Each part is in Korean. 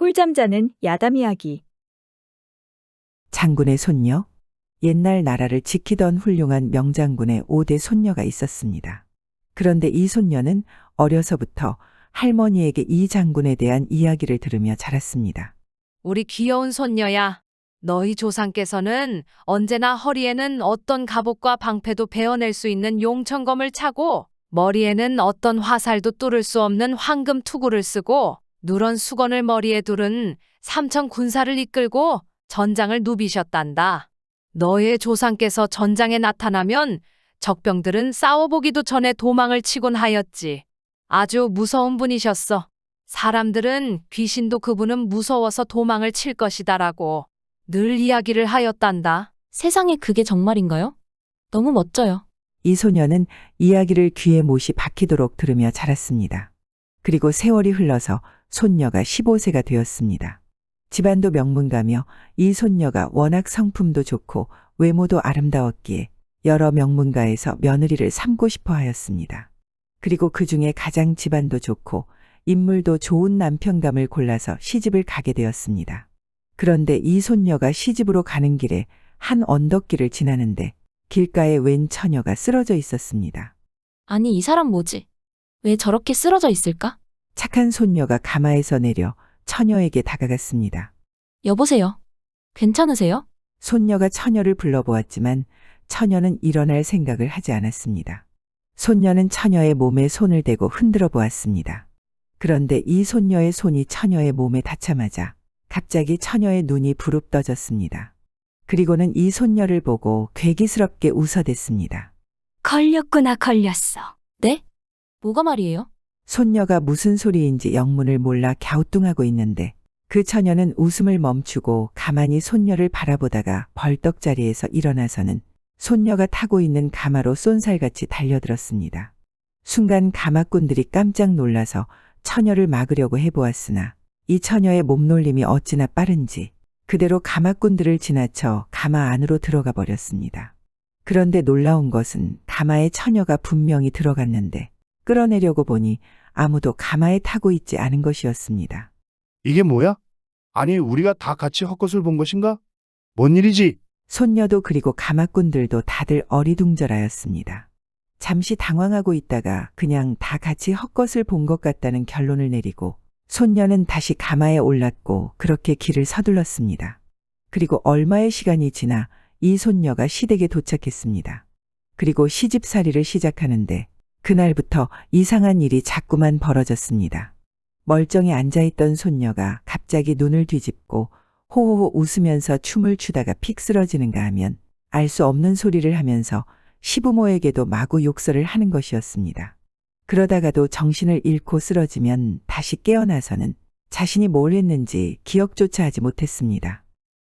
꿀잠 자는 야담 이야기. 장군의 손녀? 옛날 나라를 지키던 훌륭한 명장군의 5대 손녀가 있었습니다. 그런데 이 손녀는 어려서부터 할머니에게 이 장군에 대한 이야기를 들으며 자랐습니다. 우리 귀여운 손녀야. 너희 조상께서는 언제나 허리에는 어떤 갑옷과 방패도 베어낼 수 있는 용천검을 차고 머리에는 어떤 화살도 뚫을 수 없는 황금 투구를 쓰고 누런 수건을 머리에 두른 삼천 군사를 이끌고 전장을 누비셨단다. 너의 조상께서 전장에 나타나면 적병들은 싸워보기도 전에 도망을 치곤 하였지. 아주 무서운 분이셨어. 사람들은 귀신도 그분은 무서워서 도망을 칠 것이다라고 늘 이야기를 하였단다. 세상에 그게 정말인가요? 너무 멋져요. 이 소녀는 이야기를 귀에 못이 박히도록 들으며 자랐습니다. 그리고 세월이 흘러서 손녀가 15세가 되었습니다. 집안도 명문가며 이 손녀가 워낙 성품도 좋고 외모도 아름다웠기에 여러 명문가에서 며느리를 삼고 싶어 하였습니다. 그리고 그 중에 가장 집안도 좋고 인물도 좋은 남편감을 골라서 시집을 가게 되었습니다. 그런데 이 손녀가 시집으로 가는 길에 한 언덕길을 지나는데 길가에 웬 처녀가 쓰러져 있었습니다. 아니, 이 사람 뭐지? 왜 저렇게 쓰러져 있을까? 착한 손녀가 가마에서 내려 처녀에게 다가갔습니다. 여보세요. 괜찮으세요? 손녀가 처녀를 불러보았지만 처녀는 일어날 생각을 하지 않았습니다. 손녀는 처녀의 몸에 손을 대고 흔들어 보았습니다. 그런데 이 손녀의 손이 처녀의 몸에 닿자마자 갑자기 처녀의 눈이 부릅떠졌습니다. 그리고는 이 손녀를 보고 괴기스럽게 웃어댔습니다. 걸렸구나, 걸렸어. 네? 뭐가 말이에요? 손녀가 무슨 소리인지 영문을 몰라 갸우뚱하고 있는데 그 처녀는 웃음을 멈추고 가만히 손녀를 바라보다가 벌떡 자리에서 일어나서는 손녀가 타고 있는 가마로 쏜살같이 달려들었습니다. 순간 가마꾼들이 깜짝 놀라서 처녀를 막으려고 해보았으나 이 처녀의 몸놀림이 어찌나 빠른지 그대로 가마꾼들을 지나쳐 가마 안으로 들어가 버렸습니다. 그런데 놀라운 것은 가마에 처녀가 분명히 들어갔는데 끌어내려고 보니 아무도 가마에 타고 있지 않은 것이었습니다. 이게 뭐야? 아니, 우리가 다 같이 헛것을 본 것인가? 뭔 일이지? 손녀도 그리고 가마꾼들도 다들 어리둥절하였습니다. 잠시 당황하고 있다가 그냥 다 같이 헛것을 본 것 같다는 결론을 내리고 손녀는 다시 가마에 올랐고 그렇게 길을 서둘렀습니다. 그리고 얼마의 시간이 지나 이 손녀가 시댁에 도착했습니다. 그리고 시집살이를 시작하는데 그날부터 이상한 일이 자꾸만 벌어졌습니다. 멀쩡히 앉아있던 손녀가 갑자기 눈을 뒤집고 호호호 웃으면서 춤을 추다가 픽 쓰러지는가 하면 알 수 없는 소리를 하면서 시부모에게도 마구 욕설을 하는 것이었습니다. 그러다가도 정신을 잃고 쓰러지면 다시 깨어나서는 자신이 뭘 했는지 기억조차 하지 못했습니다.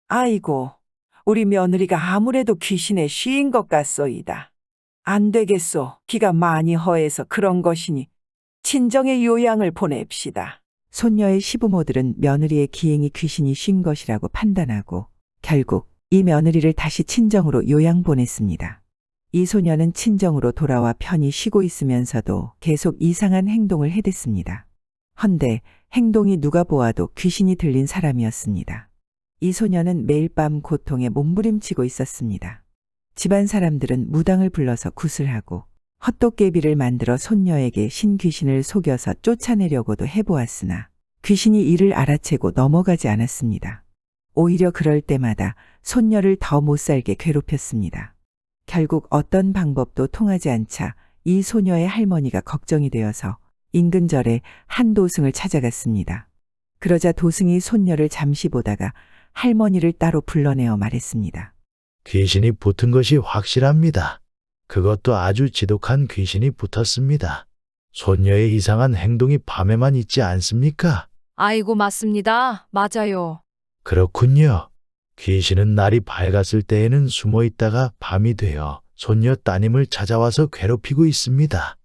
아이고, 우리 며느리가 아무래도 귀신에 씌인 것 같소이다. 안 되겠소. 기가 많이 허해서 그런 것이니 친정에 요양을 보냅시다. 손녀의 시부모들은 며느리의 기행이 귀신이 쉰 것이라고 판단하고 결국 이 며느리를 다시 친정으로 요양 보냈습니다. 이 소녀는 친정으로 돌아와 편히 쉬고 있으면서도 계속 이상한 행동을 해댔습니다. 헌데 행동이 누가 보아도 귀신이 들린 사람이었습니다. 이 소녀는 매일 밤 고통에 몸부림치고 있었습니다. 집안 사람들은 무당을 불러서 굿을하고 헛도깨비를 만들어 손녀에게 신귀신을 속여서 쫓아내려고도 해보았으나 귀신이 이를 알아채고 넘어가지 않았습니다. 오히려 그럴 때마다 손녀를 더 못살게 괴롭혔습니다. 결국 어떤 방법도 통하지 않자 이 소녀의 할머니가 걱정이 되어서 인근 절에 한 도승을 찾아갔습니다. 그러자 도승이 손녀를 잠시 보다가 할머니를 따로 불러내어 말했습니다. 귀신이 붙은 것이 확실합니다. 그것도 아주 지독한 귀신이 붙었습니다. 손녀의 이상한 행동이 밤에만 있지 않습니까? 아이고, 맞습니다. 맞아요. 그렇군요. 귀신은 날이 밝았을 때에는 숨어 있다가 밤이 되어 손녀 따님을 찾아와서 괴롭히고 있습니다.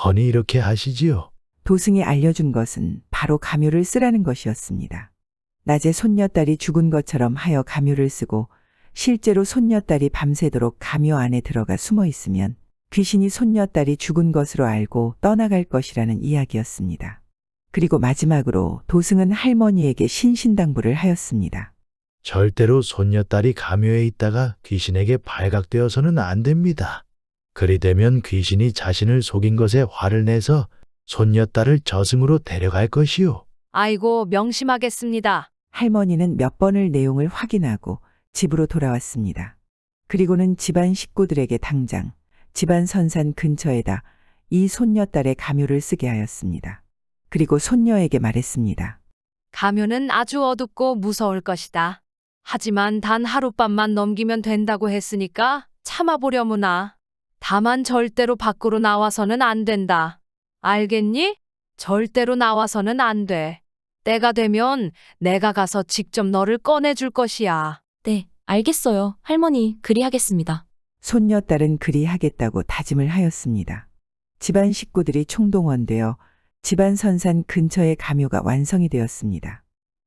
허니 이렇게 하시지요. 도승이 알려준 것은 바로 감유를 쓰라는 것이었습니다. 낮에 손녀딸이 죽은 것처럼 하여 감유를 쓰고 실제로 손녀딸이 밤새도록 감유 안에 들어가 숨어 있으면 귀신이 손녀딸이 죽은 것으로 알고 떠나갈 것이라는 이야기였습니다. 그리고 마지막으로 도승은 할머니에게 신신당부를 하였습니다. 절대로 손녀딸이 감효에 있다가 귀신에게 발각되어서는 안 됩니다. 그리 되면 귀신이 자신을 속인 것에 화를 내서 손녀딸을 저승으로 데려갈 것이요. 아이고, 명심하겠습니다. 할머니는 몇 번을 내용을 확인하고 집으로 돌아왔습니다. 그리고는 집안 식구들에게 당장 집안 선산 근처에다 이 손녀딸의 감효를 쓰게 하였습니다. 그리고 손녀에게 말했습니다. 감효는 아주 어둡고 무서울 것이다. 하지만 단 하룻밤만 넘기면 된다고 했으니까 참아보려무나. 다만 절대로 밖으로 나와서는 안 된다. 알겠니? 절대로 나와서는 안 돼. 때가 되면 내가 가서 직접 너를 꺼내줄 것이야. 네, 알겠어요. 할머니, 그리하겠습니다. 손녀딸은 그리 하겠다고 다짐을 하였습니다. 집안 식구들이 총동원되어 집안 선산 근처의 감효가 완성이 되었습니다.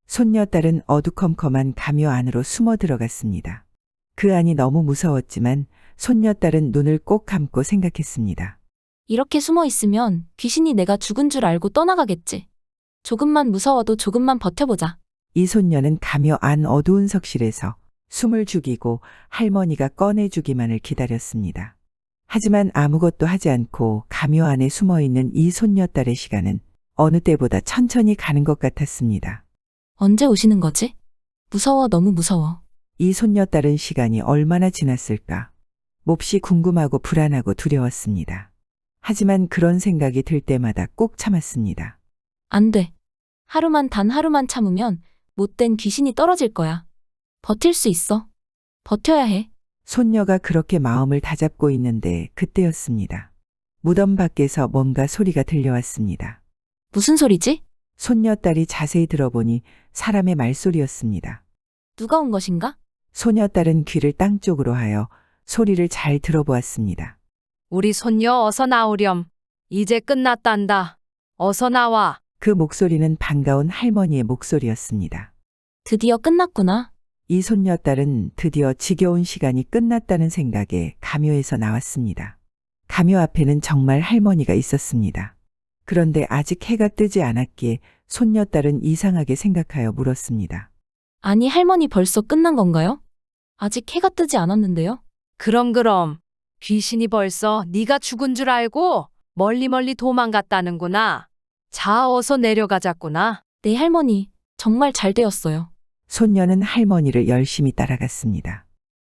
손녀딸은 어두컴컴한 감효 안으로 숨어 들어갔습니다. 그 안이 너무 무서웠지만 손녀딸은 눈을 꼭 감고 생각했습니다. 이렇게 숨어 있으면 귀신이 내가 죽은 줄 알고 떠나가겠지. 조금만 무서워도 조금만 버텨보자. 이 손녀는 감효 안 어두운 석실에서 숨을 죽이고 할머니가 꺼내주기만을 기다렸습니다. 하지만 아무것도 하지 않고 감효 안에 숨어있는 이 손녀딸의 시간은 어느 때보다 천천히 가는 것 같았습니다. 언제 오시는 거지? 무서워, 너무 무서워. 이 손녀딸은 시간이 얼마나 지났을까? 몹시 궁금하고 불안하고 두려웠습니다. 하지만 그런 생각이 들 때마다 꼭 참았습니다. 안 돼. 하루만, 단 하루만 참으면 못된 귀신이 떨어질 거야. 버틸 수 있어. 버텨야 해. 손녀가 그렇게 마음을 다잡고 있는데 그때였습니다. 무덤 밖에서 뭔가 소리가 들려왔습니다. 무슨 소리지? 손녀딸이 자세히 들어보니 사람의 말소리였습니다. 누가 온 것인가? 소녀딸은 귀를 땅 쪽으로 하여 소리를 잘 들어보았습니다. 우리 손녀 어서 나오렴. 이제 끝났단다. 어서 나와. 그 목소리는 반가운 할머니의 목소리였습니다. 드디어 끝났구나. 이 손녀딸은 드디어 지겨운 시간이 끝났다는 생각에 감효에서 나왔습니다. 감효 앞에는 정말 할머니가 있었습니다. 그런데 아직 해가 뜨지 않았기에 손녀딸은 이상하게 생각하여 물었습니다. 아니, 할머니 벌써 끝난 건가요? 아직 해가 뜨지 않았는데요? 그럼. 귀신이 벌써 네가 죽은 줄 알고 멀리 도망갔다는구나. 자, 어서 내려가자꾸나. 네, 할머니. 정말 잘 되었어요. 손녀는 할머니를 열심히 따라갔습니다.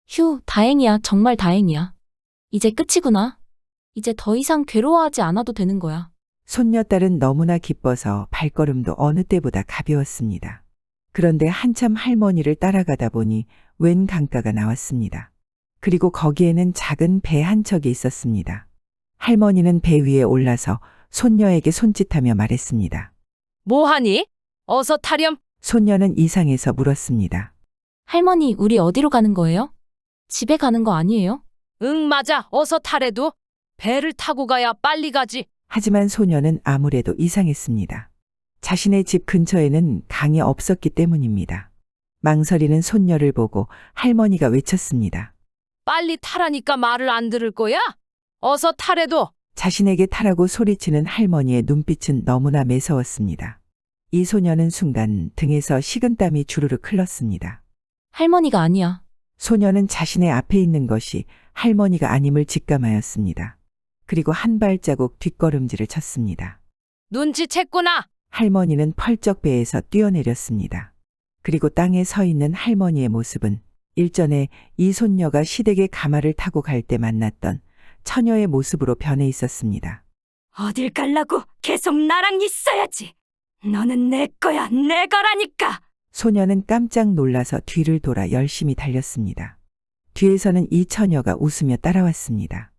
휴, 다행이야. 정말 다행이야. 이제 끝이구나. 이제 더 이상 괴로워하지 않아도 되는 거야. 손녀딸은 너무나 기뻐서 발걸음도 어느 때보다 가벼웠습니다. 그런데 한참 할머니를 따라가다 보니 웬 강가가 나왔습니다. 그리고 거기에는 작은 배 한 척이 있었습니다. 할머니는 배 위에 올라서 손녀에게 손짓하며 말했습니다. 뭐하니? 어서 타렴. 손녀는 이상해서 물었습니다. 할머니, 우리 어디로 가는 거예요? 집에 가는 거 아니에요? 응, 맞아. 어서 타래도. 배를 타고 가야 빨리 가지. 하지만 소녀는 아무래도 이상했습니다. 자신의 집 근처에는 강이 없었기 때문입니다. 망설이는 손녀를 보고 할머니가 외쳤습니다. 빨리 타라니까 말을 안 들을 거야? 어서 타래도. 자신에게 타라고 소리치는 할머니의 눈빛은 너무나 매서웠습니다. 이 소녀는 순간 등에서 식은땀이 주르륵 흘렀습니다. 할머니가 아니야. 소녀는 자신의 앞에 있는 것이 할머니가 아님을 직감하였습니다. 그리고 한 발자국 뒷걸음질을 쳤습니다. 눈치챘구나. 할머니는 펄쩍 배에서 뛰어내렸습니다. 그리고 땅에 서 있는 할머니의 모습은 일전에 이 손녀가 시댁에 가마를 타고 갈 때 만났던 처녀의 모습으로 변해 있었습니다. 어딜 갈라고? 계속 나랑 있어야지. 너는 내 거야, 내 거라니까. 소녀는 깜짝 놀라서 뒤를 돌아 열심히 달렸습니다. 뒤에서는 이 처녀가 웃으며 따라왔습니다.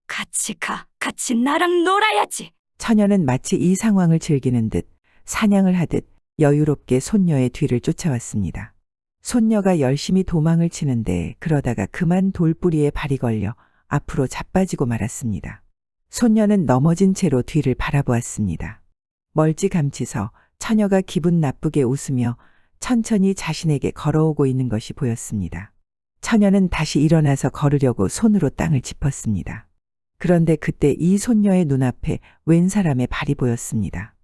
같이 가, 같이 나랑 놀아야지. 처녀는 마치 이 상황을 즐기는 듯 사냥을 하듯 여유롭게 손녀의 뒤를 쫓아왔습니다. 손녀가 열심히 도망을 치는데 그러다가 그만 돌뿌리에 발이 걸려 앞으로 자빠지고 말았습니다. 손녀는 넘어진 채로 뒤를 바라보았습니다. 멀찌감치서 처녀가 기분 나쁘게 웃으며 천천히 자신에게 걸어오고 있는 것이 보였습니다. 처녀는 다시 일어나서 걸으려고 손으로 땅을 짚었습니다. 그런데 그때 이 손녀의 눈앞에 웬 사람의 발이 보였습니다.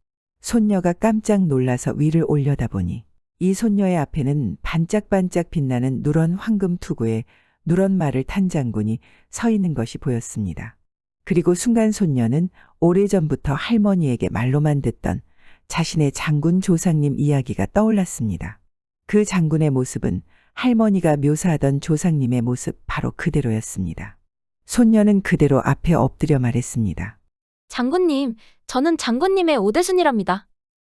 손녀가 깜짝 놀라서 위를 올려다보니 이 손녀의 앞에는 반짝반짝 빛나는 누런 황금 투구에 누런 말을 탄 장군이 서 있는 것이 보였습니다. 그리고 순간 손녀는 오래전부터 할머니에게 말로만 듣던 자신의 장군 조상님 이야기가 떠올랐습니다. 그 장군의 모습은 할머니가 묘사하던 조상님의 모습 바로 그대로였습니다. 손녀는 그대로 앞에 엎드려 말했습니다. 장군님, 저는 장군님의 오대순이랍니다.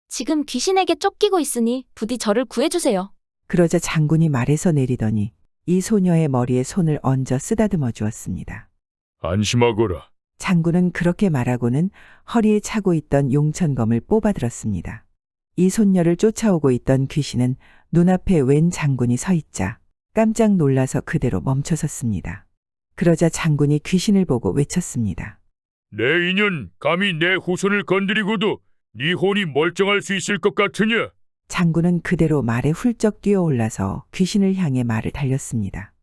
지금 귀신에게 쫓기고 있으니 부디 저를 구해주세요. 그러자 장군이 말에서 내리더니 이 소녀의 머리에 손을 얹어 쓰다듬어 주었습니다. 안심하거라. 장군은 그렇게 말하고는 허리에 차고 있던 용천검을 뽑아들었습니다. 이 손녀를 쫓아오고 있던 귀신은 눈앞에 웬 장군이 서 있자 깜짝 놀라서 그대로 멈춰섰습니다. 그러자 장군이 귀신을 보고 외쳤습니다. 내 인연 감히 내 후손을 건드리고도 네 혼이 멀쩡할 수 있을 것 같으냐? 장군은 그대로 말에 훌쩍 뛰어올라서 귀신을 향해 말을 달렸습니다.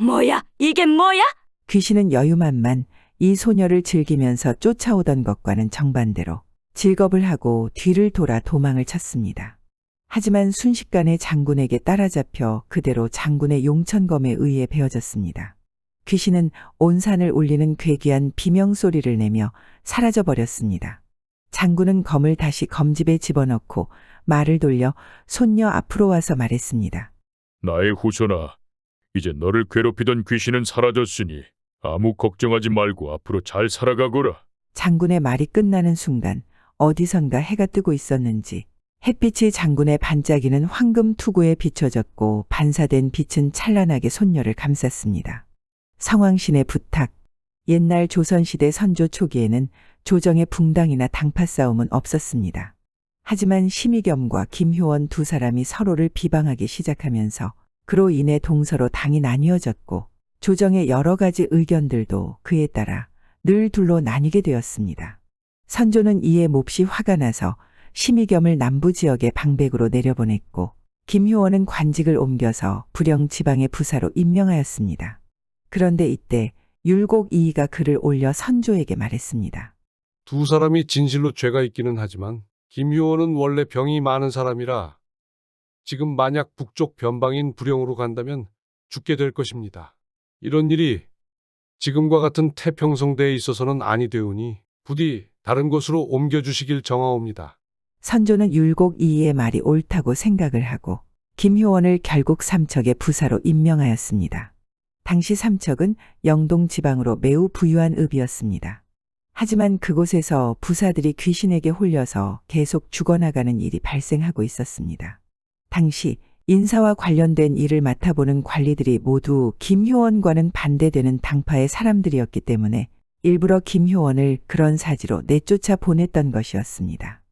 뭐야? 이게 뭐야? 귀신은 여유만만 이 소녀를 즐기면서 쫓아오던 것과는 정반대로 질겁을 하고 뒤를 돌아 도망을 쳤습니다. 하지만 순식간에 장군에게 따라잡혀 그대로 장군의 용천검에 의해 베어졌습니다. 귀신은 온 산을 울리는 괴기한 비명소리를 내며 사라져버렸습니다. 장군은 검을 다시 검집에 집어넣고 말을 돌려 손녀 앞으로 와서 말했습니다. 나의 후손아, 이제 너를 괴롭히던 귀신은 사라졌으니 아무 걱정하지 말고 앞으로 잘 살아가거라. 장군의 말이 끝나는 순간 어디선가 해가 뜨고 있었는지 햇빛이 장군의 반짝이는 황금 투구에 비춰졌고 반사된 빛은 찬란하게 손녀를 감쌌습니다. 성왕신의 부탁. 옛날 조선시대 선조 초기에는 조정의 붕당이나 당파 싸움은 없었습니다. 하지만 심의겸과 김효원 두 사람이 서로를 비방하기 시작하면서 그로 인해 동서로 당이 나뉘어졌고 조정의 여러 가지 의견들도 그에 따라 늘 둘로 나뉘게 되었습니다. 선조는 이에 몹시 화가 나서 심의겸을 남부 지역의 방백으로 내려보냈고 김효원은 관직을 옮겨서 불영 지방의 부사로 임명하였습니다. 그런데 이때 율곡 이이가 글을 올려 선조에게 말했습니다. 두 사람이 진실로 죄가 있기는 하지만 김효원은 원래 병이 많은 사람이라 지금 만약 북쪽 변방인 불영으로 간다면 죽게 될 것입니다. 이런 일이 지금과 같은 태평성대에 있어서는 아니 되오니 부디 다른 곳으로 옮겨주시길 정하옵니다. 선조는 율곡 이이의 말이 옳다고 생각을 하고 김효원을 결국 삼척의 부사로 임명하였습니다. 당시 삼척은 영동 지방으로 매우 부유한 읍이었습니다. 하지만 그곳에서 부사들이 귀신에게 홀려서 계속 죽어나가는 일이 발생하고 있었습니다. 당시 인사와 관련된 일을 맡아보는 관리들이 모두 김효원과는 반대되는 당파의 사람들이었기 때문에 일부러 김효원을 그런 사지로 내쫓아 보냈던 것이었습니다.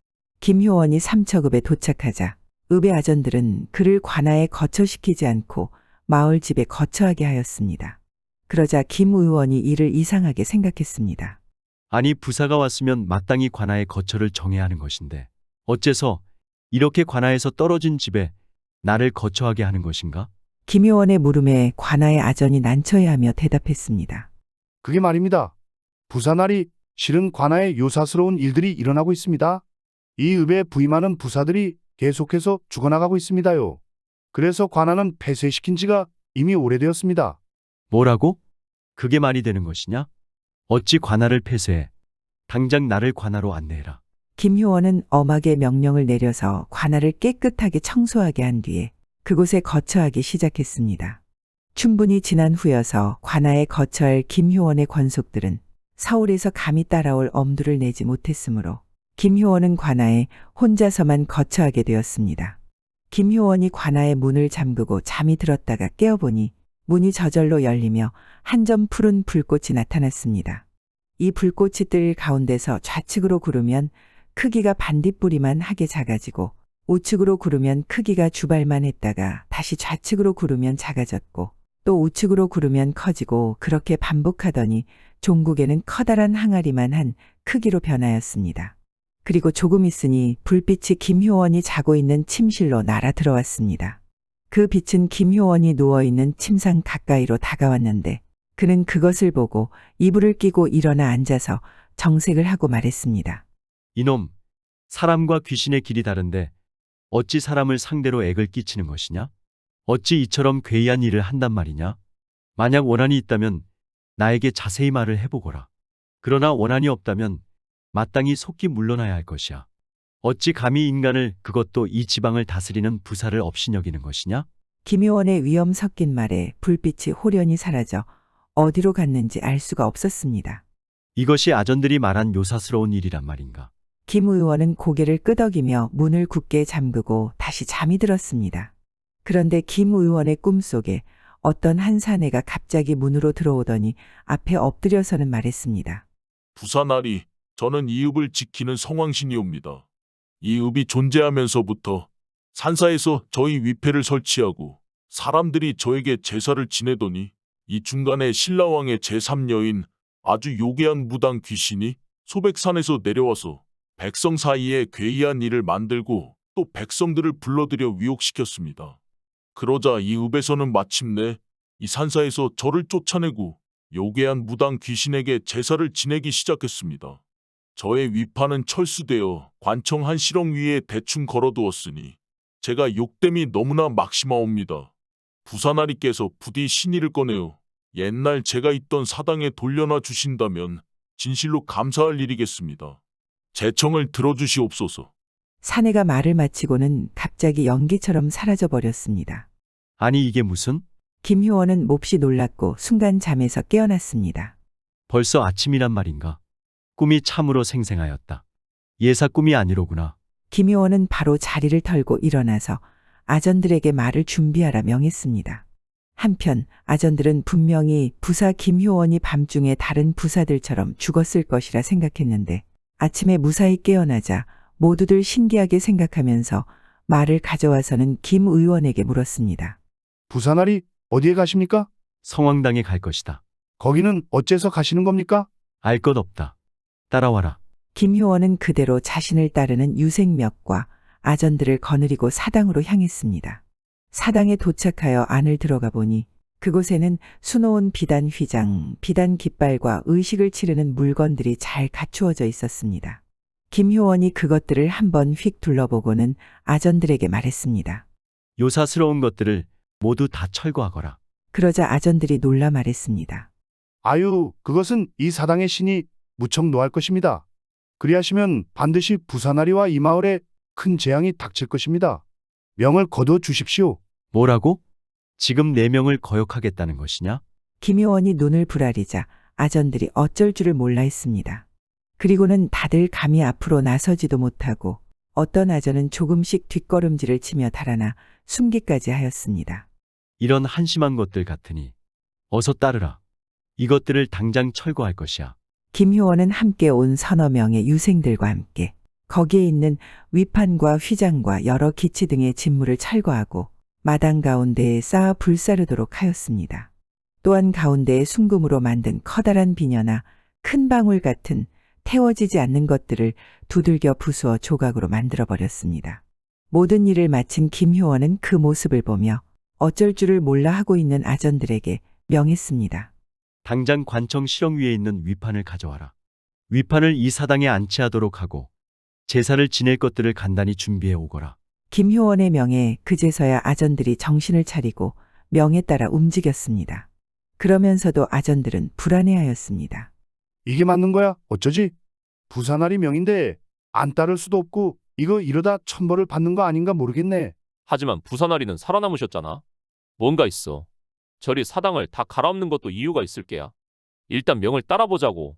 김효원이 삼척읍에 도착하자 읍의 아전들은 그를 관아에 거처시키지 않고 마을 집에 거처하게 하였습니다. 그러자 김 의원이 이를 이상하게 생각했습니다. 아니 부사가 왔으면 마땅히 관아에 거처를 정해야 하는 것인데 어째서 이렇게 관아에서 떨어진 집에 나를 거처하게 하는 것인가? 김효원의 물음에 관아의 아전이 난처해하며 대답했습니다. 그게 말입니다. 부사날이 실은 관아에 요사스러운 일들이 일어나고 있습니다. 이 읍에 부임하는 부사들이 계속해서 죽어나가고 있습니다요. 그래서 관아는 폐쇄시킨 지가 이미 오래되었습니다. 뭐라고? 그게 말이 되는 것이냐? 어찌 관아를 폐쇄해? 당장 나를 관아로 안내해라. 김효원은 엄하게 명령을 내려서 관아를 깨끗하게 청소하게 한 뒤에 그곳에 거처하기 시작했습니다. 충분히 지난 후여서 관아에 거처할 김효원의 권속들은 서울에서 감히 따라올 엄두를 내지 못했으므로 김효원은 관아에 혼자서만 거처하게 되었습니다. 김효원이 관아의 문을 잠그고 잠이 들었다가 깨어보니 문이 저절로 열리며 한 점 푸른 불꽃이 나타났습니다. 이 불꽃이 뜰 가운데서 좌측으로 구르면 크기가 반딧불이만 하게 작아지고 우측으로 구르면 크기가 주발만 했다가 다시 좌측으로 구르면 작아졌고 또 우측으로 구르면 커지고 그렇게 반복하더니 종국에는 커다란 항아리만 한 크기로 변하였습니다. 그리고 조금 있으니 불빛이 김효원이 자고 있는 침실로 날아 들어왔습니다. 그 빛은 김효원이 누워있는 침상 가까이로 다가왔는데 그는 그것을 보고 이불을 끼고 일어나 앉아서 정색을 하고 말했습니다. 이놈, 사람과 귀신의 길이 다른데 어찌 사람을 상대로 액을 끼치는 것이냐? 어찌 이처럼 괴이한 일을 한단 말이냐? 만약 원한이 있다면 나에게 자세히 말을 해보거라. 그러나 원한이 없다면 마땅히 속히 물러나야 할 것이야. 어찌 감히 인간을, 그것도 이 지방을 다스리는 부사를 업신여기는 것이냐? 김효원의 위험 섞인 말에 불빛이 호련히 사라져 어디로 갔는지 알 수가 없었습니다. 이것이 아전들이 말한 요사스러운 일이란 말인가? 김 의원은 고개를 끄덕이며 문을 굳게 잠그고 다시 잠이 들었습니다. 그런데 김 의원의 꿈속에 어떤 한 사내가 갑자기 문으로 들어오더니 앞에 엎드려서는 말했습니다. 부사나리, 저는 이 읍을 지키는 성왕신이옵니다. 이 읍이 존재하면서부터 산사에서 저희 위패를 설치하고 사람들이 저에게 제사를 지내더니 이 중간에 신라왕의 제3여인 아주 요괴한 무당 귀신이 소백산에서 내려와서 백성 사이에 괴이한 일을 만들고 또 백성들을 불러들여 위혹시켰습니다. 그러자 이 읍에서는 마침내 이 산사에서 저를 쫓아내고 요괴한 무당 귀신에게 제사를 지내기 시작했습니다. 저의 위판은 철수되어 관청 한 시렁 위에 대충 걸어두었으니 제가 욕됨이 너무나 막심하옵니다. 부사나리께서 부디 신의를 꺼내어 옛날 제가 있던 사당에 돌려놔 주신다면 진실로 감사할 일이겠습니다. 제 청을 들어주시옵소서. 사내가 말을 마치고는 갑자기 연기처럼 사라져 버렸습니다. 아니 이게 무슨? 김효원은 몹시 놀랐고 순간 잠에서 깨어났습니다. 벌써 아침이란 말인가? 꿈이 참으로 생생하였다. 예사 꿈이 아니로구나. 김효원은 바로 자리를 털고 일어나서 아전들에게 말을 준비하라 명했습니다. 한편 아전들은 분명히 부사 김효원이 밤중에 다른 부사들처럼 죽었을 것이라 생각했는데 아침에 무사히 깨어나자 모두들 신기하게 생각하면서 말을 가져와서는 김 의원에게 물었습니다. 부사나리 어디에 가십니까? 성왕당에 갈 것이다. 거기는 어째서 가시는 겁니까? 알 것 없다. 따라와라. 김효원은 그대로 자신을 따르는 유생몇과 아전들을 거느리고 사당으로 향했습니다. 사당에 도착하여 안을 들어가 보니 그곳에는 수놓은 비단 휘장, 비단 깃발과 의식을 치르는 물건들이 잘 갖추어져 있었습니다. 김효원이 그것들을 한번 휙 둘러보고는 아전들에게 말했습니다. 요사스러운 것들을 모두 다 철거하거라. 그러자 아전들이 놀라 말했습니다. 아유, 그것은 이 사당의 신이 무척 노할 것입니다. 그리하시면 반드시 부사나리와 이 마을에 큰 재앙이 닥칠 것입니다. 명을 거둬 주십시오. 뭐라고? 지금 내 명을 거역하겠다는 것이냐? 김효원이 눈을 부라리자 아전들이 어쩔 줄을 몰라 했습니다. 그리고는 다들 감히 앞으로 나서지도 못하고 어떤 아전은 조금씩 뒷걸음질을 치며 달아나 숨기까지 하였습니다. 이런 한심한 것들 같으니 어서 따르라. 이것들을 당장 철거할 것이야. 김효원은 함께 온 서너 명의 유생들과 함께 거기에 있는 위판과 휘장과 여러 기치 등의 진물을 철거하고 마당 가운데에 쌓아 불사르도록 하였습니다. 또한 가운데에 순금으로 만든 커다란 비녀나 큰 방울 같은 태워지지 않는 것들을 두들겨 부수어 조각으로 만들어버렸습니다. 모든 일을 마친 김효원은 그 모습을 보며 어쩔 줄을 몰라 하고 있는 아전들에게 명했습니다. 당장 관청 시렁 위에 있는 위판을 가져와라. 위판을 이 사당에 안치하도록 하고 제사를 지낼 것들을 간단히 준비해 오거라. 김효원의 명에 그제서야 아전들이 정신을 차리고 명에 따라 움직였습니다. 그러면서도 아전들은 불안해하였습니다. 이게 맞는 거야? 어쩌지? 부사나리 명인데 안 따를 수도 없고 이거 이러다 천벌을 받는 거 아닌가 모르겠네. 하지만 부사나리는 살아남으셨잖아. 뭔가 있어. 저리 사당을 다 갈아엎는 것도 이유가 있을 게야. 일단 명을 따라보자고.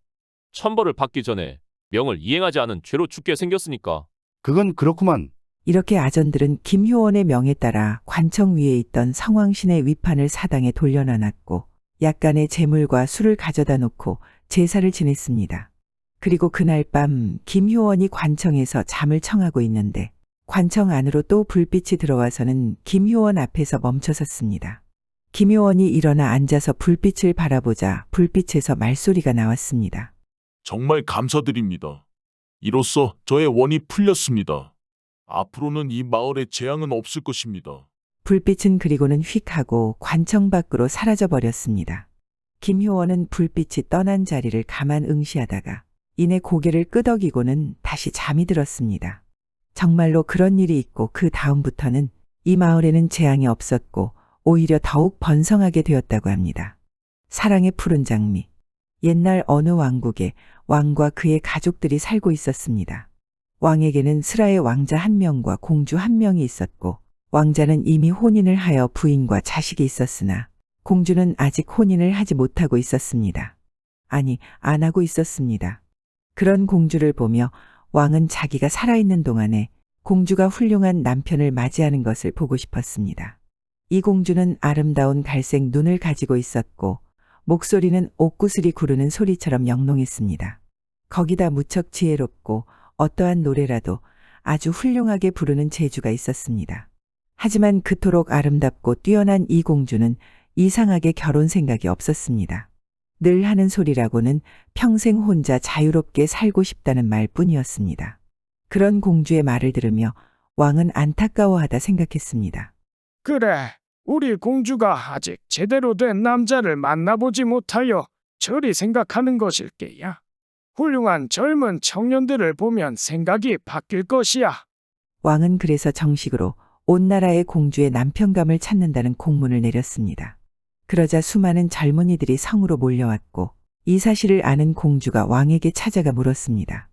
천벌을 받기 전에 명을 이행하지 않은 죄로 죽게 생겼으니까. 그건 그렇구만. 이렇게 아전들은 김효원의 명에 따라 관청 위에 있던 성왕신의 위판을 사당에 돌려놔놨고 약간의 재물과 술을 가져다 놓고 제사를 지냈습니다. 그리고 그날 밤 김효원이 관청에서 잠을 청하고 있는데 관청 안으로 또 불빛이 들어와서는 김효원 앞에서 멈춰섰습니다. 김효원이 일어나 앉아서 불빛을 바라보자 불빛에서 말소리가 나왔습니다. 정말 감사드립니다. 이로써 저의 원이 풀렸습니다. 앞으로는 이 마을에 재앙은 없을 것입니다. 불빛은 그리고는 휙 하고 관청 밖으로 사라져 버렸습니다. 김효원은 불빛이 떠난 자리를 가만 응시하다가 이내 고개를 끄덕이고는 다시 잠이 들었습니다. 정말로 그런 일이 있고 그 다음부터는 이 마을에는 재앙이 없었고 오히려 더욱 번성하게 되었다고 합니다. 사랑의 푸른 장미. 옛날 어느 왕국에 왕과 그의 가족들이 살고 있었습니다. 왕에게는 스라의 왕자 한 명과 공주 한 명이 있었고 왕자는 이미 혼인을 하여 부인과 자식이 있었으나 공주는 아직 혼인을 하지 못하고 있었습니다. 아니, 안 하고 있었습니다. 그런 공주를 보며 왕은 자기가 살아있는 동안에 공주가 훌륭한 남편을 맞이하는 것을 보고 싶었습니다. 이 공주는 아름다운 갈색 눈을 가지고 있었고 목소리는 옥구슬이 구르는 소리처럼 영롱했습니다. 거기다 무척 지혜롭고 어떠한 노래라도 아주 훌륭하게 부르는 재주가 있었습니다. 하지만 그토록 아름답고 뛰어난 이 공주는 이상하게 결혼 생각이 없었습니다. 늘 하는 소리라고는 평생 혼자 자유롭게 살고 싶다는 말뿐이었습니다. 그런 공주의 말을 들으며 왕은 안타까워하다 생각했습니다. 그래, 우리 공주가 아직 제대로 된 남자를 만나보지 못하여 저리 생각하는 것일게야. 훌륭한 젊은 청년들을 보면 생각이 바뀔 것이야. 왕은 그래서 정식으로 온 나라의 공주의 남편감을 찾는다는 공문을 내렸습니다. 그러자 수많은 젊은이들이 성으로 몰려왔고 이 사실을 아는 공주가 왕에게 찾아가 물었습니다.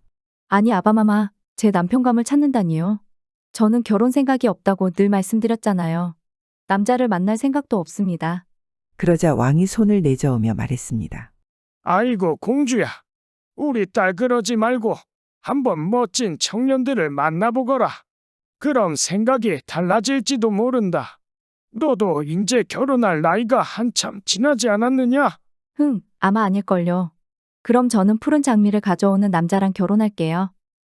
아니 아바마마, 제 남편감을 찾는다니요? 저는 결혼 생각이 없다고 늘 말씀드렸잖아요. 남자를 만날 생각도 없습니다. 그러자 왕이 손을 내저으며 말했습니다. 아이고 공주야, 우리 딸 그러지 말고 한번 멋진 청년들을 만나보거라. 그럼 생각이 달라질지도 모른다. 너도 이제 결혼할 나이가 한참 지나지 않았느냐? 아마 아닐걸요. 그럼 저는 푸른 장미를 가져오는 남자랑 결혼할게요.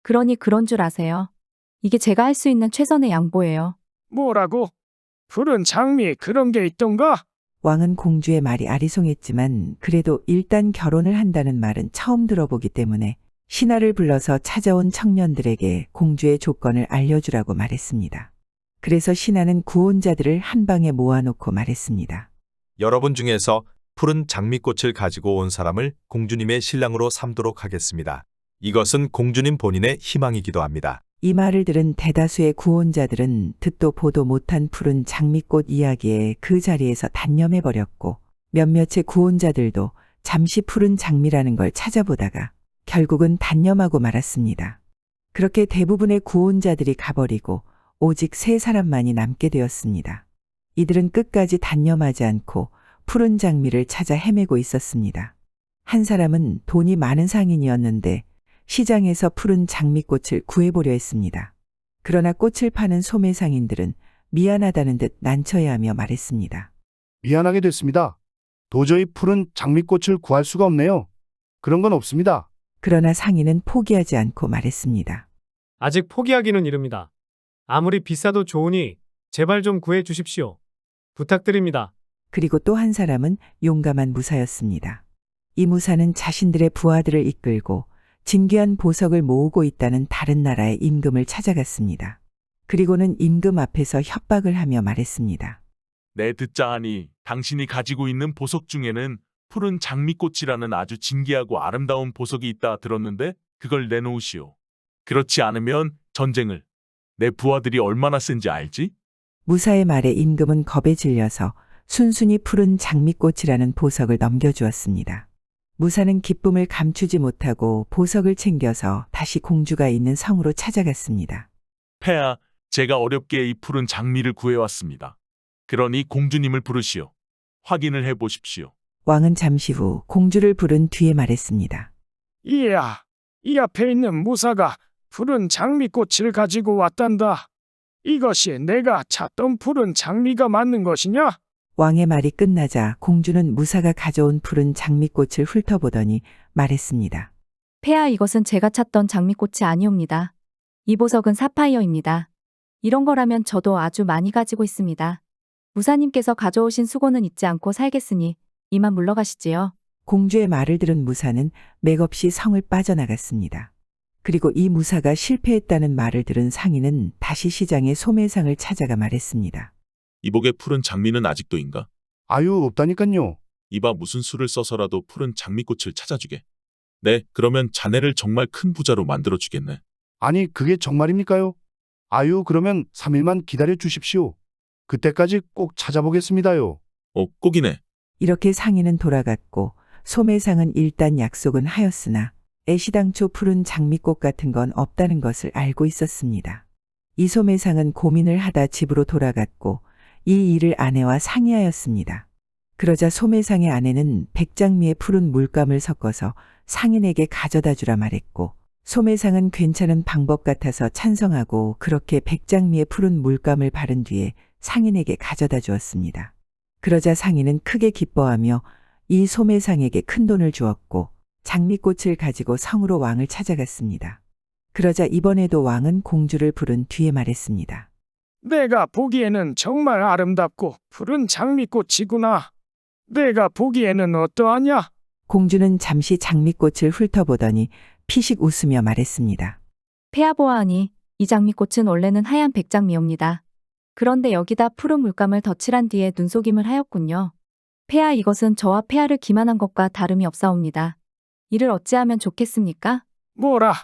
그러니 그런 줄 아세요. 이게 제가 할 수 있는 최선의 양보예요. 뭐라고? 푸른 장미 그런 게 있던가? 왕은 공주의 말이 아리송했지만 그래도 일단 결혼을 한다는 말은 처음 들어보기 때문에 신하를 불러서 찾아온 청년들에게 공주의 조건을 알려주라고 말했습니다. 그래서 신하는 구혼자들을 한 방에 모아놓고 말했습니다. 여러분 중에서 푸른 장미꽃을 가지고 온 사람을 공주님의 신랑으로 삼도록 하겠습니다. 이것은 공주님 본인의 희망이기도 합니다. 이 말을 들은 대다수의 구혼자들은 듣도 보도 못한 푸른 장미꽃 이야기에 그 자리에서 단념해버렸고 몇몇의 구혼자들도 잠시 푸른 장미라는 걸 찾아보다가 결국은 단념하고 말았습니다. 그렇게 대부분의 구혼자들이 가버리고 오직 3사람만이 남게 되었습니다. 이들은 끝까지 단념하지 않고 푸른 장미를 찾아 헤매고 있었습니다. 한 사람은 돈이 많은 상인이었는데 시장에서 푸른 장미꽃을 구해보려 했습니다. 그러나 꽃을 파는 소매상인들은 미안하다는 듯 난처해하며 말했습니다. 미안하게 됐습니다. 도저히 푸른 장미꽃을 구할 수가 없네요. 그런 건 없습니다. 그러나 상인은 포기하지 않고 말했습니다. 아직 포기하기는 이릅니다. 아무리 비싸도 좋으니 제발 좀 구해 주십시오. 부탁드립니다. 그리고 또 한 사람은 용감한 무사였습니다. 이 무사는 자신들의 부하들을 이끌고 진귀한 보석을 모으고 있다는 다른 나라의 임금을 찾아갔습니다. 그리고는 임금 앞에서 협박을 하며 말했습니다. 내 듣자 하니 당신이 가지고 있는 보석 중에는 푸른 장미꽃이라는 아주 진귀하고 아름다운 보석이 있다 들었는데 그걸 내놓으시오. 그렇지 않으면 전쟁을. 내 부하들이 얼마나 센지 알지? 무사의 말에 임금은 겁에 질려서 순순히 푸른 장미꽃이라는 보석을 넘겨주었습니다. 무사는 기쁨을 감추지 못하고 보석을 챙겨서 다시 공주가 있는 성으로 찾아갔습니다. 폐하, 제가 어렵게 이 푸른 장미를 구해왔습니다. 그러니 공주님을 부르시오. 확인을 해보십시오. 왕은 잠시 후 공주를 부른 뒤에 말했습니다. 이야, 이 앞에 있는 무사가 푸른 장미꽃을 가지고 왔단다. 이것이 내가 찾던 푸른 장미가 맞는 것이냐? 왕의 말이 끝나자 공주는 무사가 가져온 푸른 장미꽃을 훑어보더니 말했습니다. 폐하, 이것은 제가 찾던 장미꽃이 아니옵니다. 이 보석은 사파이어입니다. 이런 거라면 저도 아주 많이 가지고 있습니다. 무사님께서 가져오신 수고는 잊지 않고 살겠으니 이만 물러가시지요. 공주의 말을 들은 무사는 맥없이 성을 빠져나갔습니다. 그리고 이 무사가 실패했다는 말을 들은 상인은 다시 시장의 소매상을 찾아가 말했습니다. 이복의 푸른 장미는 아직도인가? 아유, 없다니깐요. 이봐 무슨 수를 써서라도 푸른 장미꽃을 찾아주게. 네, 그러면 자네를 정말 큰 부자로 만들어주겠네. 아니, 그게 정말입니까요? 아유, 그러면 3일만 기다려 주십시오. 그때까지 꼭 찾아보겠습니다요. 꼭이네. 이렇게 상인은 돌아갔고 소매상은 일단 약속은 하였으나 애시당초 푸른 장미꽃 같은 건 없다는 것을 알고 있었습니다. 이 소매상은 고민을 하다 집으로 돌아갔고 이 일을 아내와 상의하였습니다. 그러자 소매상의 아내는 백장미에 푸른 물감을 섞어서 상인에게 가져다 주라 말했고 소매상은 괜찮은 방법 같아서 찬성하고 그렇게 백장미에 푸른 물감을 바른 뒤에 상인에게 가져다 주었습니다. 그러자 상인은 크게 기뻐하며 이 소매상에게 큰돈을 주었고 장미꽃을 가지고 성으로 왕을 찾아갔습니다. 그러자 이번에도 왕은 공주를 부른 뒤에 말했습니다. 내가 보기에는 정말 아름답고 푸른 장미꽃이구나. 내가 보기에는 어떠하냐? 공주는 잠시 장미꽃을 훑어보더니 피식 웃으며 말했습니다. 폐하 보아하니 이 장미꽃은 원래는 하얀 백장미옵니다. 그런데 여기다 푸른 물감을 덧칠한 뒤에 눈속임을 하였군요. 폐하, 이것은 저와 폐하를 기만한 것과 다름이 없사옵니다. 이를 어찌하면 좋겠습니까? 뭐라?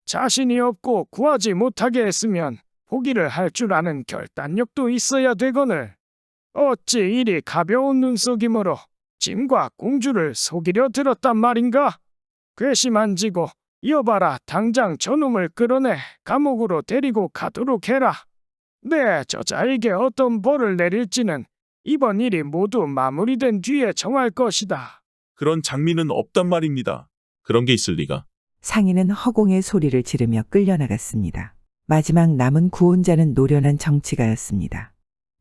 자신이 없고 구하지 못하게 했으면 포기를 할 줄 아는 결단력도 있어야 되거늘. 어찌 이리 가벼운 눈속임으로 짐과 공주를 속이려 들었단 말인가? 괘씸한 지고 여봐라, 당장 저놈을 끌어내 감옥으로 데리고 가도록 해라. 내 저자에게 어떤 벌을 내릴지는 이번 일이 모두 마무리된 뒤에 정할 것이다. 그런 장미는 없단 말입니다. 그런 게 있을 리가. 상인은 허공의 소리를 지르며 끌려나갔습니다. 마지막 남은 구원자는 노련한 정치가였습니다.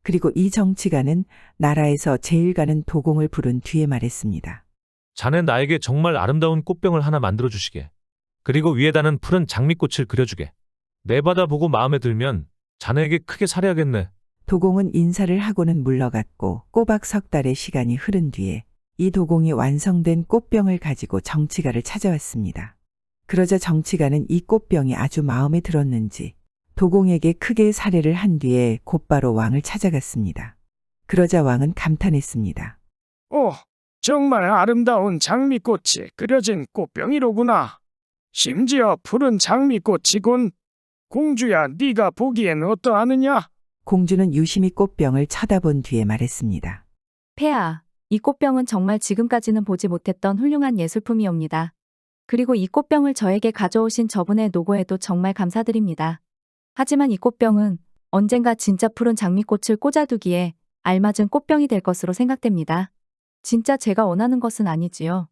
그리고 이 정치가는 나라에서 제일 가는 도공을 부른 뒤에 말했습니다. 자네 나에게 정말 아름다운 꽃병을 하나 만들어 주시게. 그리고 위에다는 푸른 장미꽃을 그려주게. 내 바다 보고 마음에 들면 자네에게 크게 살해하겠네. 도공은 인사를 하고는 물러갔고 꼬박 석 달의 시간이 흐른 뒤에 이 도공이 완성된 꽃병을 가지고 정치가를 찾아왔습니다. 그러자 정치가는 이 꽃병이 아주 마음에 들었는지 도공에게 크게 살해를 한 뒤에 곧바로 왕을 찾아갔습니다. 그러자 왕은 감탄했습니다. 오, 정말 아름다운 장미꽃이 그려진 꽃병이로구나. 심지어 푸른 장미꽃이군. 공주야, 네가 보기엔 어떠하느냐? 공주는 유심히 꽃병을 쳐다본 뒤에 말했습니다. 폐하, 이 꽃병은 정말 지금까지는 보지 못했던 훌륭한 예술품이옵니다. 그리고 이 꽃병을 저에게 가져오신 저분의 노고에도 정말 감사드립니다. 하지만 이 꽃병은 언젠가 진짜 푸른 장미꽃을 꽂아두기에 알맞은 꽃병이 될 것으로 생각됩니다. 진짜 제가 원하는 것은 아니지요.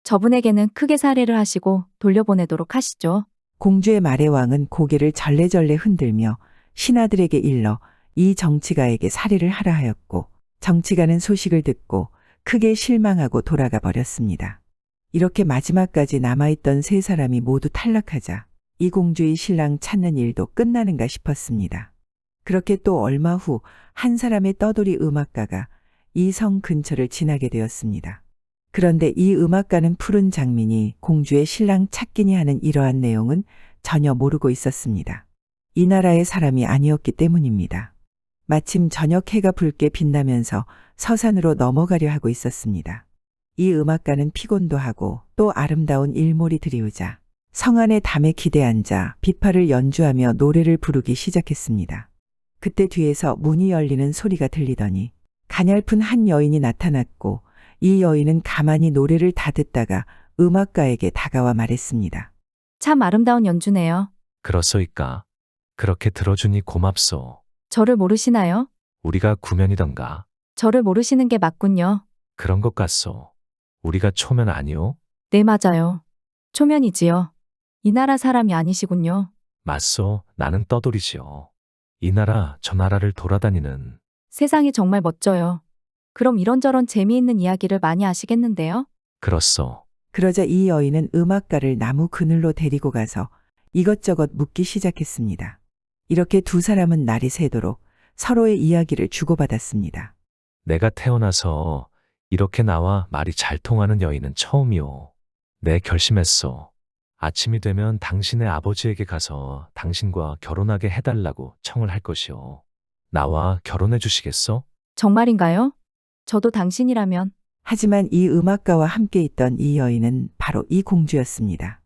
저분에게는 크게 살해를 하시고 돌려보내도록 하시죠. 공주의 말에 왕은 고개를 절레절레 흔들며 신하들에게 일러 이 정치가에게 살해를 하라 하였고 정치가는 소식을 듣고 크게 실망하고 돌아가 버렸습니다. 이렇게 마지막까지 남아있던 세 사람이 모두 탈락하자 이 공주의 신랑 찾는 일도 끝나는가 싶었습니다. 그렇게 또 얼마 후 한 사람의 떠돌이 음악가가 이 성 근처를 지나게 되었습니다. 그런데 이 음악가는 푸른 장민이 공주의 신랑 찾기니 하는 이러한 내용은 전혀 모르고 있었습니다. 이 나라의 사람이 아니었기 때문입니다. 마침 저녁 해가 붉게 빛나면서 서산으로 넘어가려 하고 있었습니다. 이 음악가는 피곤도 하고 또 아름다운 일몰이 드리우자 성 안의 담에 기대앉아 비파를 연주하며 노래를 부르기 시작했습니다. 그때 뒤에서 문이 열리는 소리가 들리더니 가냘픈 한 여인이 나타났고 이 여인은 가만히 노래를 다 듣다가 음악가에게 다가와 말했습니다. 참 아름다운 연주네요. 그렇소이까. 그렇게 들어주니 고맙소. 저를 모르시나요? 우리가 구면이던가. 저를 모르시는 게 맞군요. 그런 것 같소. 우리가 초면 아니오? 네, 맞아요. 초면이지요. 이 나라 사람이 아니시군요. 맞소. 나는 떠돌이지요. 이 나라 저 나라를 돌아다니는. 세상이 정말 멋져요. 그럼 이런저런 재미있는 이야기를 많이 아시겠는데요? 그렇소. 그러자 이 여인은 음악가를 나무 그늘로 데리고 가서 이것저것 묻기 시작했습니다. 이렇게 두 사람은 날이 새도록 서로의 이야기를 주고받았습니다. 내가 태어나서 이렇게 나와 말이 잘 통하는 여인은 처음이오. 내 결심했소. 아침이 되면 당신의 아버지에게 가서 당신과 결혼하게 해달라고 청을 할 것이오. 나와 결혼해 주시겠소? 정말인가요? 저도 당신이라면. 하지만 이 음악가와 함께 있던 이 여인은 바로 이 공주였습니다.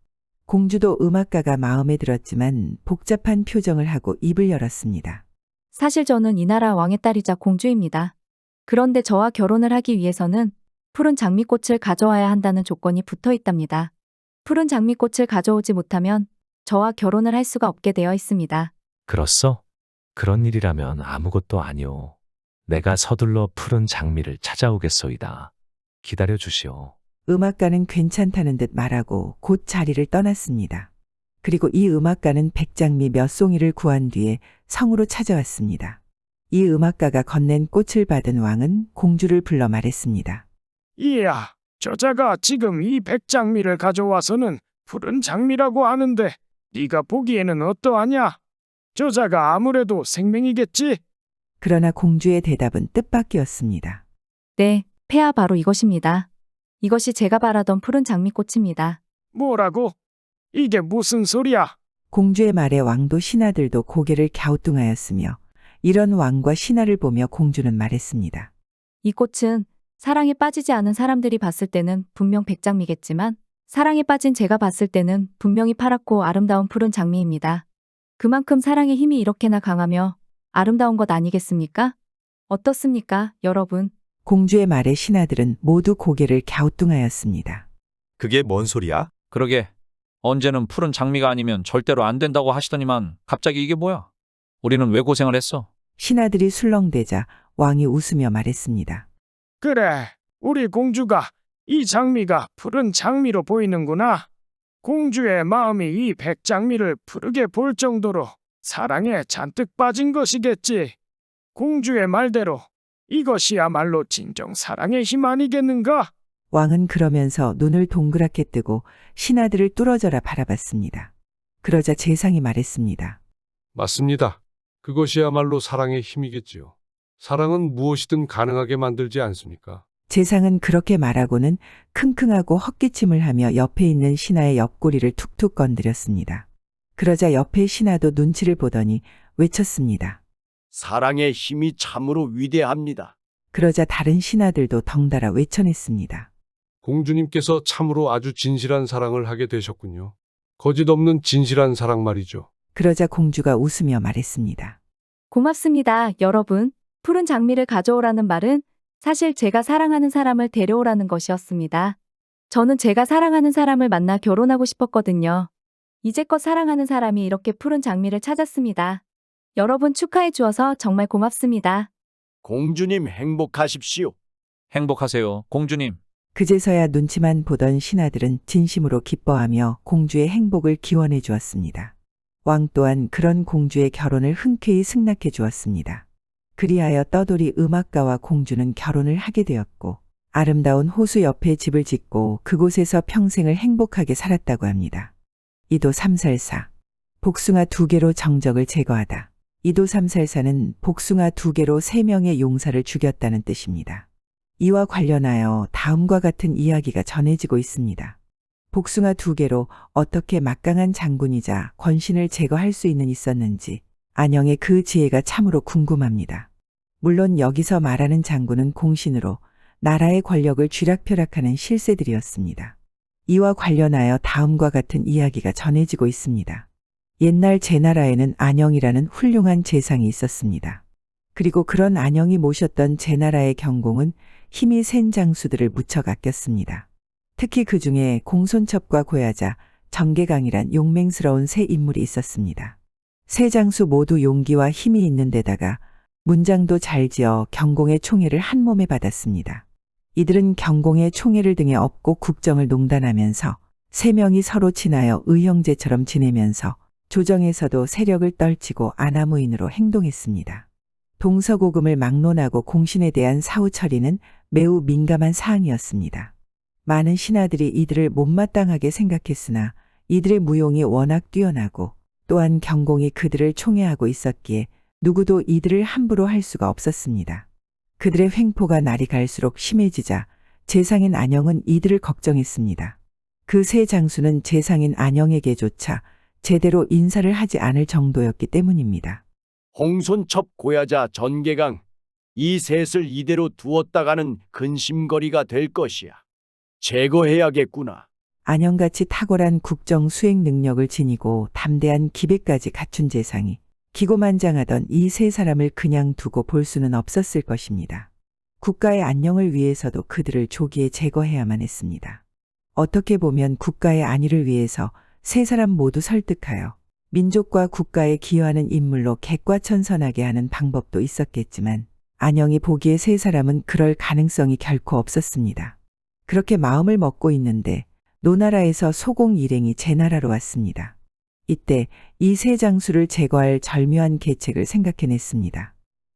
공주도 음악가가 마음에 들었지만 복잡한 표정을 하고 입을 열었습니다. 사실 저는 이 나라 왕의 딸이자 공주입니다. 그런데 저와 결혼을 하기 위해서는 푸른 장미꽃을 가져와야 한다는 조건이 붙어 있답니다. 푸른 장미꽃을 가져오지 못하면 저와 결혼을 할 수가 없게 되어 있습니다. 그렇소? 그런 일이라면 아무것도 아니오. 내가 서둘러 푸른 장미를 찾아오겠소이다. 기다려 주시오. 음악가는 괜찮다는 듯 말하고 곧 자리를 떠났습니다. 그리고 이 음악가는 백장미 몇 송이를 구한 뒤에 성으로 찾아왔습니다. 이 음악가가 건넨 꽃을 받은 왕은 공주를 불러 말했습니다. 이야, 저자가 지금 이 백장미를 가져와서는 푸른 장미라고 하는데 네가 보기에는 어떠하냐? 저자가 아무래도 생명이겠지? 그러나 공주의 대답은 뜻밖이었습니다. 네, 폐하 바로 이것입니다. 이것이 제가 바라던 푸른 장미꽃입니다. 뭐라고? 이게 무슨 소리야? 공주의 말에 왕도 신하들도 고개를 갸우뚱하였으며 이런 왕과 신하를 보며 공주는 말했습니다. 이 꽃은 사랑에 빠지지 않은 사람들이 봤을 때는 분명 백장미겠지만 사랑에 빠진 제가 봤을 때는 분명히 파랗고 아름다운 푸른 장미입니다. 그만큼 사랑의 힘이 이렇게나 강하며 아름다운 것 아니겠습니까? 어떻습니까, 여러분? 공주의 말에 신하들은 모두 고개를 갸우뚱하였습니다. 그게 뭔 소리야? 그러게. 언제는 푸른 장미가 아니면 절대로 안 된다고 하시더니만 갑자기 이게 뭐야? 우리는 왜 고생을 했어? 신하들이 술렁대자 왕이 웃으며 말했습니다. 그래, 우리 공주가 이 장미가 푸른 장미로 보이는구나. 공주의 마음이 이 백장미를 푸르게 볼 정도로 사랑에 잔뜩 빠진 것이겠지. 공주의 말대로 이것이야말로 진정 사랑의 힘 아니겠는가? 왕은 그러면서 눈을 동그랗게 뜨고 신하들을 뚫어져라 바라봤습니다. 그러자 재상이 말했습니다. 맞습니다. 그것이야말로 사랑의 힘이겠지요. 사랑은 무엇이든 가능하게 만들지 않습니까? 재상은 그렇게 말하고는 킁킁하고 헛기침을 하며 옆에 있는 신하의 옆구리를 툭툭 건드렸습니다. 그러자 옆에 신하도 눈치를 보더니 외쳤습니다. 사랑의 힘이 참으로 위대합니다. 그러자 다른 신하들도 덩달아 외쳐냈습니다. 공주님께서 참으로 아주 진실한 사랑을 하게 되셨군요. 거짓 없는 진실한 사랑 말이죠. 그러자 공주가 웃으며 말했습니다. 고맙습니다, 여러분. 푸른 장미를 가져오라는 말은 사실 제가 사랑하는 사람을 데려오라는 것이었습니다. 저는 제가 사랑하는 사람을 만나 결혼하고 싶었거든요. 이제껏 사랑하는 사람이 이렇게 푸른 장미를 찾았습니다. 여러분 축하해 주어서 정말 고맙습니다. 공주님 행복하십시오. 행복하세요, 공주님. 그제서야 눈치만 보던 신하들은 진심으로 기뻐하며 공주의 행복을 기원해 주었습니다. 왕 또한 그런 공주의 결혼을 흔쾌히 승낙해 주었습니다. 그리하여 떠돌이 음악가와 공주는 결혼을 하게 되었고 아름다운 호수 옆에 집을 짓고 그곳에서 평생을 행복하게 살았다고 합니다. 이도 삼설사. 복숭아 2개로 정적을 제거하다. 이도 삼설사는 복숭아 2개로 3명의 용사를 죽였다는 뜻입니다. 이와 관련하여 다음과 같은 이야기가 전해지고 있습니다. 복숭아 2개로 어떻게 막강한 장군이자 권신을 제거할 수 있었는지 안영의 그 지혜가 참으로 궁금합니다. 물론 여기서 말하는 장군은 공신으로 나라의 권력을 쥐락펴락하는 실세들이었습니다. 이와 관련하여 다음과 같은 이야기가 전해지고 있습니다. 옛날 제나라에는 안영이라는 훌륭한 제상이 있었습니다. 그리고 그런 안영이 모셨던 제나라의 경공은 힘이 센 장수들을 무척 아꼈습니다. 특히 그 중에 공손첩과 고야자, 정계강이란 용맹스러운 세 인물이 있었습니다. 세 장수 모두 용기와 힘이 있는 데다가 문장도 잘 지어 경공의 총애를 한 몸에 받았습니다. 이들은 경공의 총애를 등에 업고 국정을 농단하면서 세 명이 서로 친하여 의형제처럼 지내면서 조정에서도 세력을 떨치고 아나무인으로 행동했습니다. 동서고금을 막론하고 공신에 대한 사후 처리는 매우 민감한 사항이었습니다. 많은 신하들이 이들을 못마땅하게 생각했으나 이들의 무용이 워낙 뛰어나고 또한 경공이 그들을 총애하고 있었기에 누구도 이들을 함부로 할 수가 없었습니다. 그들의 횡포가 날이 갈수록 심해지자 제상인 안영은 이들을 걱정했습니다. 그 세 장수는 제상인 안영에게조차 제대로 인사를 하지 않을 정도였기 때문입니다. 홍손첩 고야자 전계강 이 셋을 이대로 두었다가는 근심거리가 될 것이야. 제거해야겠구나. 안영같이 탁월한 국정 수행 능력을 지니고 담대한 기백까지 갖춘 재상이 기고만장하던 이 세 사람을 그냥 두고 볼 수는 없었을 것입니다. 국가의 안녕을 위해서도 그들을 조기에 제거해야만 했습니다. 어떻게 보면 국가의 안위를 위해서 세 사람 모두 설득하여 민족과 국가에 기여하는 인물로 객과천선하게 하는 방법도 있었겠지만 안영이 보기에 세 사람은 그럴 가능성이 결코 없었습니다. 그렇게 마음을 먹고 있는데 노나라에서 소공 일행이 제나라로 왔습니다. 이때 이 세 장수를 제거할 절묘한 계책을 생각해냈습니다.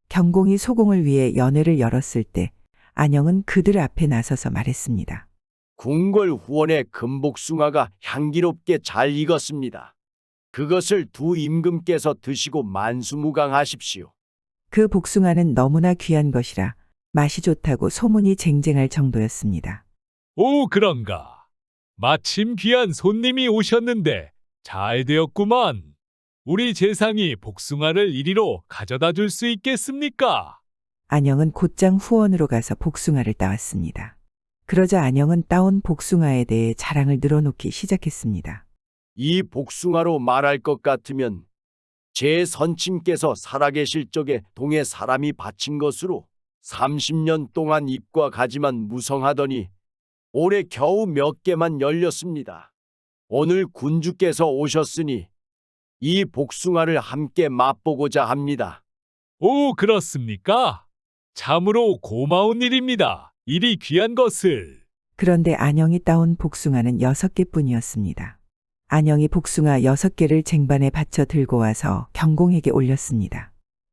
경공이 소공을 위해 연회를 열었을 때 안영은 그들 앞에 나서서 말했습니다. 궁궐 후원의 금복숭아가 향기롭게 잘 익었습니다. 그것을 두 임금께서 드시고 만수무강하십시오. 그 복숭아는 너무나 귀한 것이라 맛이 좋다고 소문이 쟁쟁할 정도였습니다. 오, 그런가. 마침 귀한 손님이 오셨는데 잘 되었구만. 우리 재상이 복숭아를 이리로 가져다 줄 수 있겠습니까? 안영은 곧장 후원으로 가서 복숭아를 따왔습니다. 그러자 안영은 따온 복숭아에 대해 자랑을 늘어놓기 시작했습니다. 이 복숭아로 말할 것 같으면 제 선친께서 살아계실 적에 동에 사람이 바친 것으로 30년 동안 잎과 가지만 무성하더니 올해 겨우 몇 개만 열렸습니다. 오늘 군주께서 오셨으니 이 복숭아를 함께 맛보고자 합니다. 오, 그렇습니까? 참으로 고마운 일입니다. 이리 귀한 것을. 그런데 안영이 따온 복숭아는 6개뿐이었습니다. 안영이 복숭아 6개를 쟁반에 받쳐 들고 와서 경공에게 올렸습니다.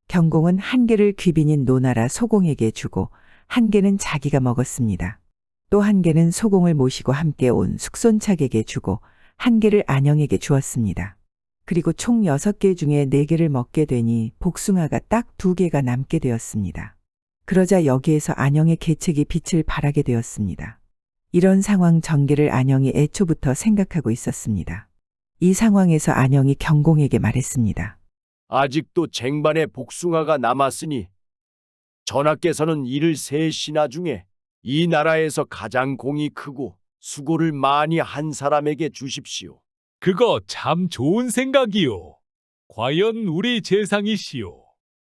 경공은 1개를 귀빈인 노나라 소공에게 주고 1개는 자기가 먹었습니다. 또 1개는 소공을 모시고 함께 온 숙손착에게 주고 1개를 안영에게 주었습니다. 그리고 총 6개 중에 4개를 먹게 되니 복숭아가 딱 2개가 남게 되었습니다. 그러자 여기에서 안영의 계책이 빛을 발하게 되었습니다. 이런 상황 전개를 안영이 애초부터 생각하고 있었습니다. 이 상황에서 안영이 경공에게 말했습니다. 아직도 쟁반에 복숭아가 남았으니 전하께서는 이를 세 신하 중에 이 나라에서 가장 공이 크고 수고를 많이 한 사람에게 주십시오. 그거 참 좋은 생각이요. 과연 우리 재상이시오.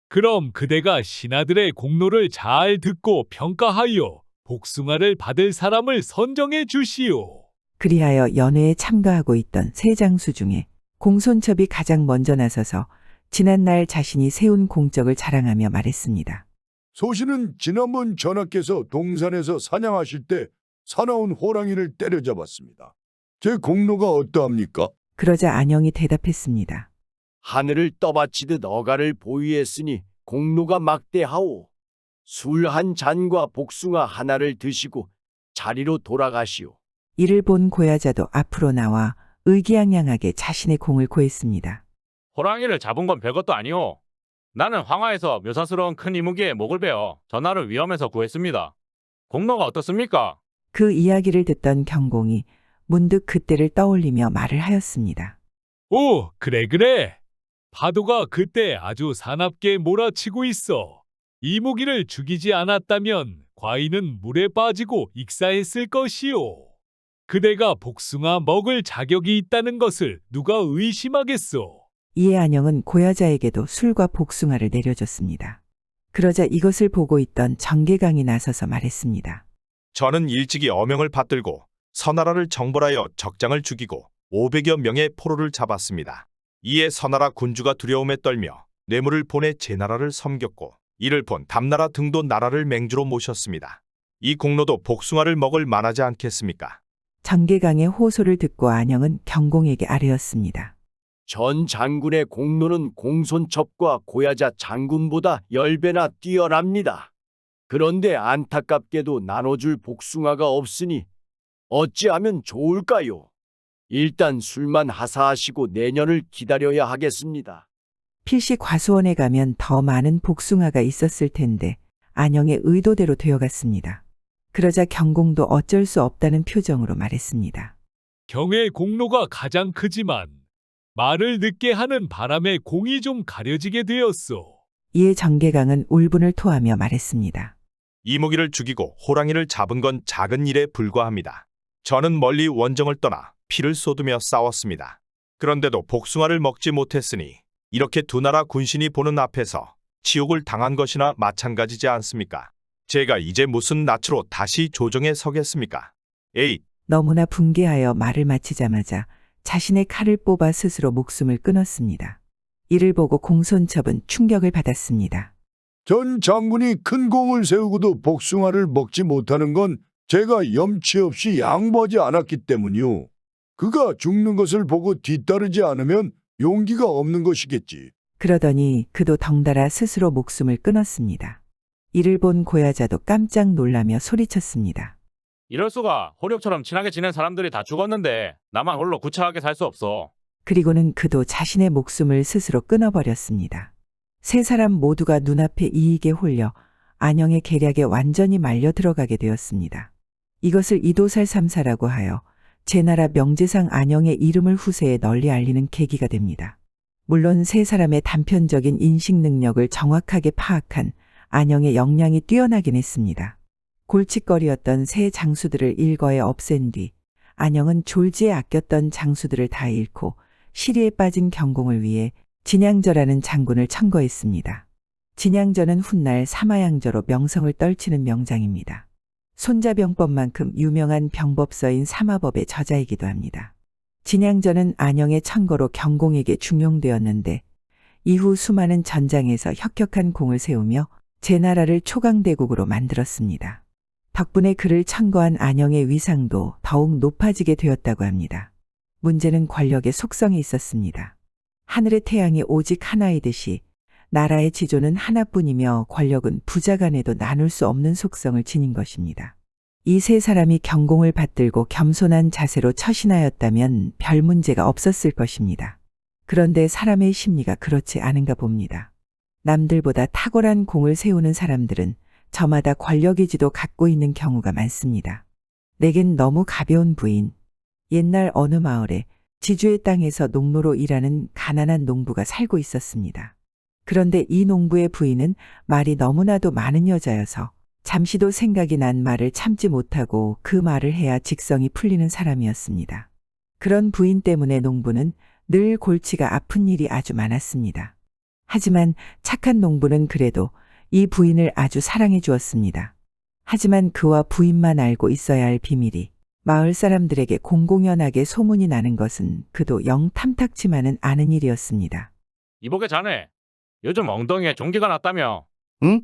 그럼 그대가 신하들의 공로를 잘 듣고 평가하여 복숭아를 받을 사람을 선정해 주시오. 그리하여 연회에 참가하고 있던 세 장수 중에 공손첩이 가장 먼저 나서서 지난날 자신이 세운 공적을 자랑하며 말했습니다. 소신은 지난번 전하께서 동산에서 사냥하실 때 사나운 호랑이를 때려잡았습니다. 제 공로가 어떠합니까? 그러자 안영이 대답했습니다. 하늘을 떠받치듯 어가를 보유했으니 공로가 막대하오. 술 한 잔과 복숭아 하나를 드시고 자리로 돌아가시오. 이를 본 고야자도 앞으로 나와 의기양양하게 자신의 공을 고했습니다. 호랑이를 잡은 건 별것도 아니오. 나는 황하에서 묘사스러운 큰 이무기에 목을 베어 전하를 위험에서 구했습니다. 공로가 어떻습니까? 그 이야기를 듣던 경공이 문득 그때를 떠올리며 말을 하였습니다. 오, 그래. 파도가 그때 아주 사납게 몰아치고 있어. 이무기를 죽이지 않았다면 과인은 물에 빠지고 익사했을 것이오. 그대가 복숭아 먹을 자격이 있다는 것을 누가 의심하겠소. 이에 안영은 고야자에게도 술과 복숭아를 내려줬습니다. 그러자 이것을 보고 있던 정계강이 나서서 말했습니다. 저는 일찍이 어명을 받들고 서나라를 정벌하여 적장을 죽이고 500여 명의 포로를 잡았습니다. 이에 서나라 군주가 두려움에 떨며 뇌물을 보내 제 나라를 섬겼고 이를 본 담나라 등도 나라를 맹주로 모셨습니다. 이 공로도 복숭아를 먹을 만하지 않겠습니까? 정계강의 호소를 듣고 안영은 경공에게 아뢰었습니다. 전 장군의 공로는 공손첩과 고야자 장군보다 10배나 뛰어납니다. 그런데 안타깝게도 나눠줄 복숭아가 없으니 어찌하면 좋을까요? 일단 술만 하사하시고 내년을 기다려야 하겠습니다. 필시 과수원에 가면 더 많은 복숭아가 있었을 텐데 안영의 의도대로 되어갔습니다. 그러자 경공도 어쩔 수 없다는 표정으로 말했습니다. 경의 공로가 가장 크지만 말을 늦게 하는 바람에 공이 좀 가려지게 되었소. 이에 정계강은 울분을 토하며 말했습니다. 이무기를 죽이고 호랑이를 잡은 건 작은 일에 불과합니다. 저는 멀리 원정을 떠나 피를 쏟으며 싸웠습니다. 그런데도 복숭아를 먹지 못했으니 이렇게 두 나라 군신이 보는 앞에서 치욕을 당한 것이나 마찬가지지 않습니까? 제가 이제 무슨 낯으로 다시 조정에 서겠습니까? 에잇! 너무나 분개하여 말을 마치자마자 자신의 칼을 뽑아 스스로 목숨을 끊었습니다. 이를 보고 공손첩은 충격을 받았습니다. 전 장군이 큰 공을 세우고도 복숭아를 먹지 못하는 건 제가 염치 없이 양보하지 않았기 때문이요. 그가 죽는 것을 보고 뒤따르지 않으면 용기가 없는 것이겠지. 그러더니 그도 덩달아 스스로 목숨을 끊었습니다. 이를 본 고야자도 깜짝 놀라며 소리쳤습니다. 이럴 수가. 호력처럼 친하게 지낸 사람들이 다 죽었는데 나만 홀로 구차하게 살 수 없어. 그리고는 그도 자신의 목숨을 스스로 끊어버렸습니다. 세 사람 모두가 눈앞에 이익에 홀려 안영의 계략에 완전히 말려 들어가게 되었습니다. 이것을 이도살삼사라고 하여 제나라 명제상 안영의 이름을 후세에 널리 알리는 계기가 됩니다. 물론 세 사람의 단편적인 인식 능력을 정확하게 파악한 안영의 역량이 뛰어나긴 했습니다. 골칫거리였던 세 장수들을 일거에 없앤 뒤 안영은 졸지에 아꼈던 장수들을 다 잃고 시리에 빠진 경공을 위해 진양저라는 장군을 청거했습니다. 진양저는 훗날 사마양저로 명성을 떨치는 명장입니다. 손자병법만큼 유명한 병법서인 사마법의 저자이기도 합니다. 진양저는 안영의 청거로 경공에게 중용되었는데 이후 수많은 전장에서 혁혁한 공을 세우며 제나라를 초강대국으로 만들었습니다. 덕분에 그를 청거한 안영의 위상도 더욱 높아지게 되었다고 합니다. 문제는 권력의 속성이 있었습니다. 하늘의 태양이 오직 하나이듯이 나라의 지조는 하나뿐이며 권력은 부자 간에도 나눌 수 없는 속성을 지닌 것입니다. 이 세 사람이 경공을 받들고 겸손한 자세로 처신하였다면 별 문제가 없었을 것입니다. 그런데 사람의 심리가 그렇지 않은가 봅니다. 남들보다 탁월한 공을 세우는 사람들은 저마다 권력의지도 갖고 있는 경우가 많습니다. 내겐 너무 가벼운 부인. 옛날 어느 마을에 지주의 땅에서 농노로 일하는 가난한 농부가 살고 있었습니다. 그런데 이 농부의 부인은 말이 너무나도 많은 여자여서 잠시도 생각이 난 말을 참지 못하고 그 말을 해야 직성이 풀리는 사람이었습니다. 그런 부인 때문에 농부는 늘 골치가 아픈 일이 아주 많았습니다. 하지만 착한 농부는 그래도 이 부인을 아주 사랑해 주었습니다. 하지만 그와 부인만 알고 있어야 할 비밀이 마을 사람들에게 공공연하게 소문이 나는 것은 그도 영 탐탁치만은 않은 일이었습니다. 이보게 자네. 요즘 엉덩이에 종기가 났다며. 응?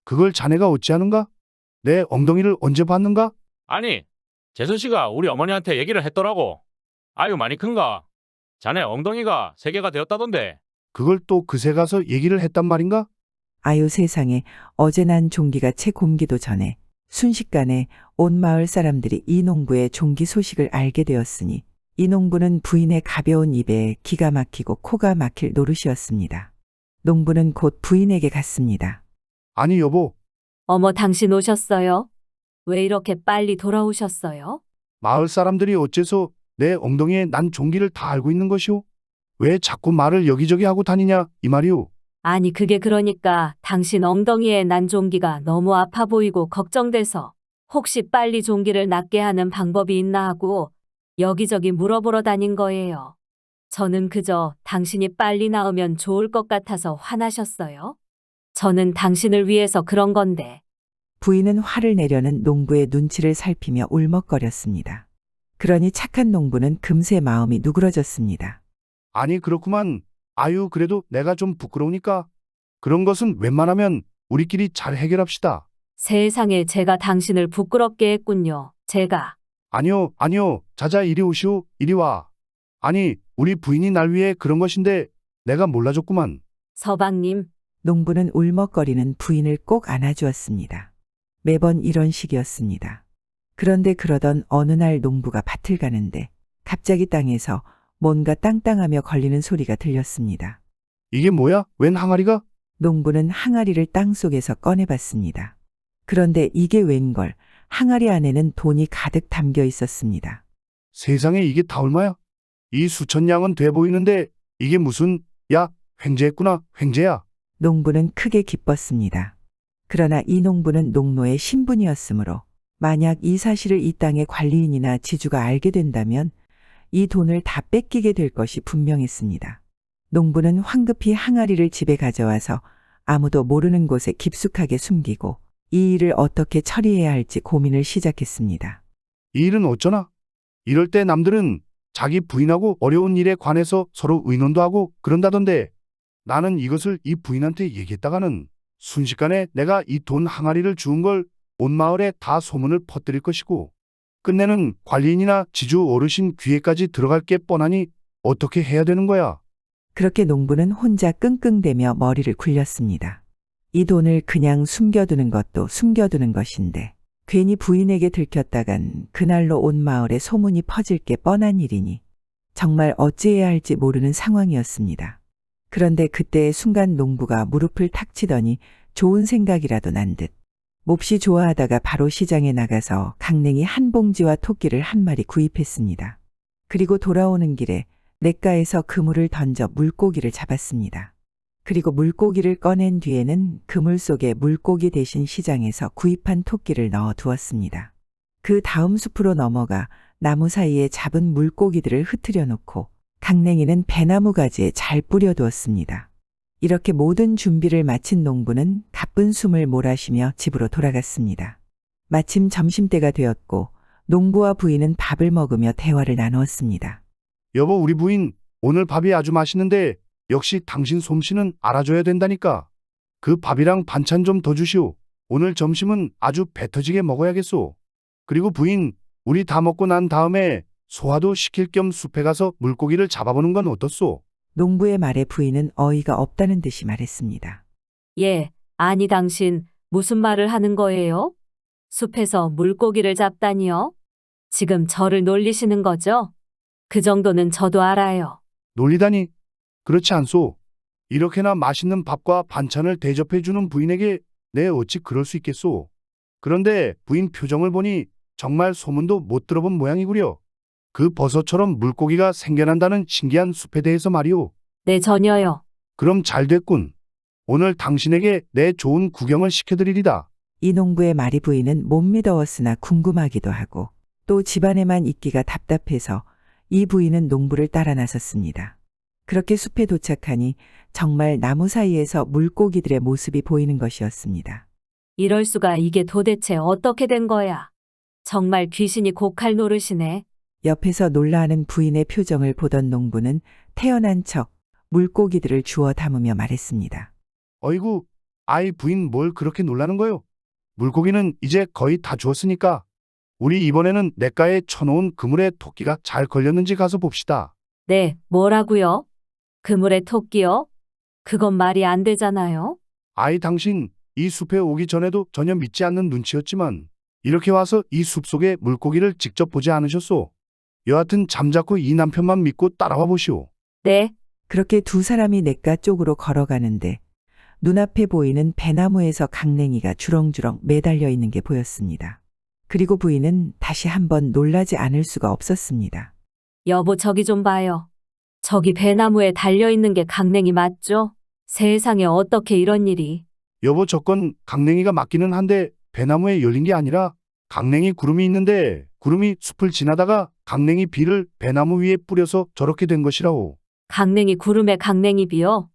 그걸 자네가 어찌하는가? 내 엉덩이를 언제 봤는가? 아니, 재순 씨가 우리 어머니한테 얘기를 했더라고. 아유 많이 큰가? 자네 엉덩이가 3개가 되었다던데. 그걸 또 그새 가서 얘기를 했단 말인가? 아유 세상에, 어제 난 종기가 채 곰기도 전에 순식간에 온 마을 사람들이 이 농부의 종기 소식을 알게 되었으니 이 농부는 부인의 가벼운 입에 기가 막히고 코가 막힐 노릇이었습니다. 농부는 곧 부인에게 갔습니다. 아니 여보. 어머, 당신 오셨어요? 왜 이렇게 빨리 돌아오셨어요? 마을 사람들이 어째서 내 엉덩이에 난 종기를 다 알고 있는 것이오? 왜 자꾸 말을 여기저기 하고 다니냐 이 말이오? 아니, 그게 그러니까 당신 엉덩이에 난 종기가 너무 아파 보이고 걱정돼서 혹시 빨리 종기를 낫게 하는 방법이 있나 하고 여기저기 물어보러 다닌 거예요. 저는 그저 당신이 빨리 나으면 좋을 것 같아서 화나셨어요? 저는 당신을 위해서 그런 건데. 부인은 화를 내려는 농부의 눈치를 살피며 울먹거렸습니다. 그러니 착한 농부는 금세 마음이 누그러졌습니다. 아니 그렇구만. 아유 그래도 내가 좀 부끄러우니까 그런 것은 웬만하면 우리끼리 잘 해결합시다. 세상에, 제가 당신을 부끄럽게 했군요. 제가. 아니요 자자 이리 오시오. 이리 와. 아니 우리 부인이 날 위해 그런 것인데 내가 몰라줬구만. 서방님. 농부는 울먹거리는 부인을 꼭 안아주었습니다. 매번 이런 식이었습니다. 그런데 그러던 어느 날 농부가 밭을 가는데 갑자기 땅에서 뭔가 땅땅하며 걸리는 소리가 들렸습니다. 이게 뭐야? 웬 항아리가? 농부는 항아리를 땅속에서 꺼내봤습니다. 그런데 이게 웬걸, 항아리 안에는 돈이 가득 담겨 있었습니다. 세상에 이게 다 얼마야? 이 수천 냥은 돼 보이는데 이게 무슨, 야, 횡재했구나, 횡재야. 농부는 크게 기뻤습니다. 그러나 이 농부는 농노의 신분이었으므로 만약 이 사실을 이 땅의 관리인이나 지주가 알게 된다면 이 돈을 다 뺏기게 될 것이 분명했습니다. 농부는 황급히 항아리를 집에 가져와서 아무도 모르는 곳에 깊숙하게 숨기고 이 일을 어떻게 처리해야 할지 고민을 시작했습니다. 이 일은 어쩌나? 이럴 때 남들은 자기 부인하고 어려운 일에 관해서 서로 의논도 하고 그런다던데 나는 이것을 이 부인한테 얘기했다가는 순식간에 내가 이 돈 항아리를 주운 걸 온 마을에 다 소문을 퍼뜨릴 것이고 끝내는 관리인이나 지주 어르신 귀에까지 들어갈 게 뻔하니 어떻게 해야 되는 거야? 그렇게 농부는 혼자 끙끙대며 머리를 굴렸습니다. 이 돈을 그냥 숨겨두는 것도 숨겨두는 것인데 괜히 부인에게 들켰다간 그날로 온 마을에 소문이 퍼질 게 뻔한 일이니 정말 어찌해야 할지 모르는 상황이었습니다. 그런데 그때의 순간 농부가 무릎을 탁 치더니 좋은 생각이라도 난 듯 몹시 좋아하다가 바로 시장에 나가서 강냉이 한 봉지와 토끼를 한 마리 구입했습니다. 그리고 돌아오는 길에 냇가에서 그물을 던져 물고기를 잡았습니다. 그리고 물고기를 꺼낸 뒤에는 그물 속에 물고기 대신 시장에서 구입한 토끼를 넣어 두었습니다. 그 다음 숲으로 넘어가 나무 사이에 잡은 물고기들을 흩뜨려 놓고 강냉이는 배나무 가지에 잘 뿌려두었습니다. 이렇게 모든 준비를 마친 농부는 가쁜 숨을 몰아쉬며 집으로 돌아갔습니다. 마침 점심때가 되었고 농부와 부인은 밥을 먹으며 대화를 나누었습니다. 여보, 우리 부인 오늘 밥이 아주 맛있는데 역시 당신 솜씨는 알아줘야 된다니까. 그 밥이랑 반찬 좀 더 주시오. 오늘 점심은 아주 배 터지게 먹어야겠소. 그리고 부인, 우리 다 먹고 난 다음에 소화도 시킬 겸 숲에 가서 물고기를 잡아보는 건 어떻소? 농부의 말에 부인은 어이가 없다는 듯이 말했습니다. 예, 아니 당신 무슨 말을 하는 거예요? 숲에서 물고기를 잡다니요? 지금 저를 놀리시는 거죠? 그 정도는 저도 알아요. 놀리다니? 그렇지 않소. 이렇게나 맛있는 밥과 반찬을 대접해주는 부인에게 내 어찌 그럴 수 있겠소. 그런데 부인 표정을 보니 정말 소문도 못 들어본 모양이구려. 그 버섯처럼 물고기가 생겨난다는 신기한 숲에 대해서 말이오. 네, 전혀요. 그럼 잘 됐군. 오늘 당신에게 내 좋은 구경을 시켜드리리다. 이 농부의 말이 부인은 못 믿어왔으나 궁금하기도 하고 또 집안에만 있기가 답답해서 이 부인은 농부를 따라 나섰습니다. 그렇게 숲에 도착하니 정말 나무 사이에서 물고기들의 모습이 보이는 것이었습니다. 이럴 수가, 이게 도대체 어떻게 된 거야? 정말 귀신이 고칼 노릇이네. 옆에서 놀라하는 부인의 표정을 보던 농부는 태연한 척 물고기들을 주워 담으며 말했습니다. 어이구, 아이 부인 뭘 그렇게 놀라는 거요? 물고기는 이제 거의 다 주었으니까 우리 이번에는 냇가에 쳐놓은 그물에 토끼가 잘 걸렸는지 가서 봅시다. 네, 뭐라고요? 그물에 토끼요? 그건 말이 안 되잖아요. 아이 당신 이 숲에 오기 전에도 전혀 믿지 않는 눈치였지만 이렇게 와서 이 숲속의 물고기를 직접 보지 않으셨소? 여하튼 잠자코 이 남편만 믿고 따라와 보시오. 네. 그렇게 두 사람이 냇가 쪽으로 걸어가는데 눈앞에 보이는 배나무에서 강냉이가 주렁주렁 매달려 있는 게 보였습니다. 그리고 부인은 다시 한번 놀라지 않을 수가 없었습니다. 여보, 저기 좀 봐요. 저기 배나무에 달려있는 게 강냉이 맞죠? 세상에 어떻게 이런 일이. 여보, 저건 강냉이가 맞기는 한데 배나무에 열린 게 아니라 강냉이 구름이 있는데 구름이 숲을 지나다가 강냉이 비를 배나무 위에 뿌려서 저렇게 된 것이라오. 강냉이 구름에 강냉이 비요?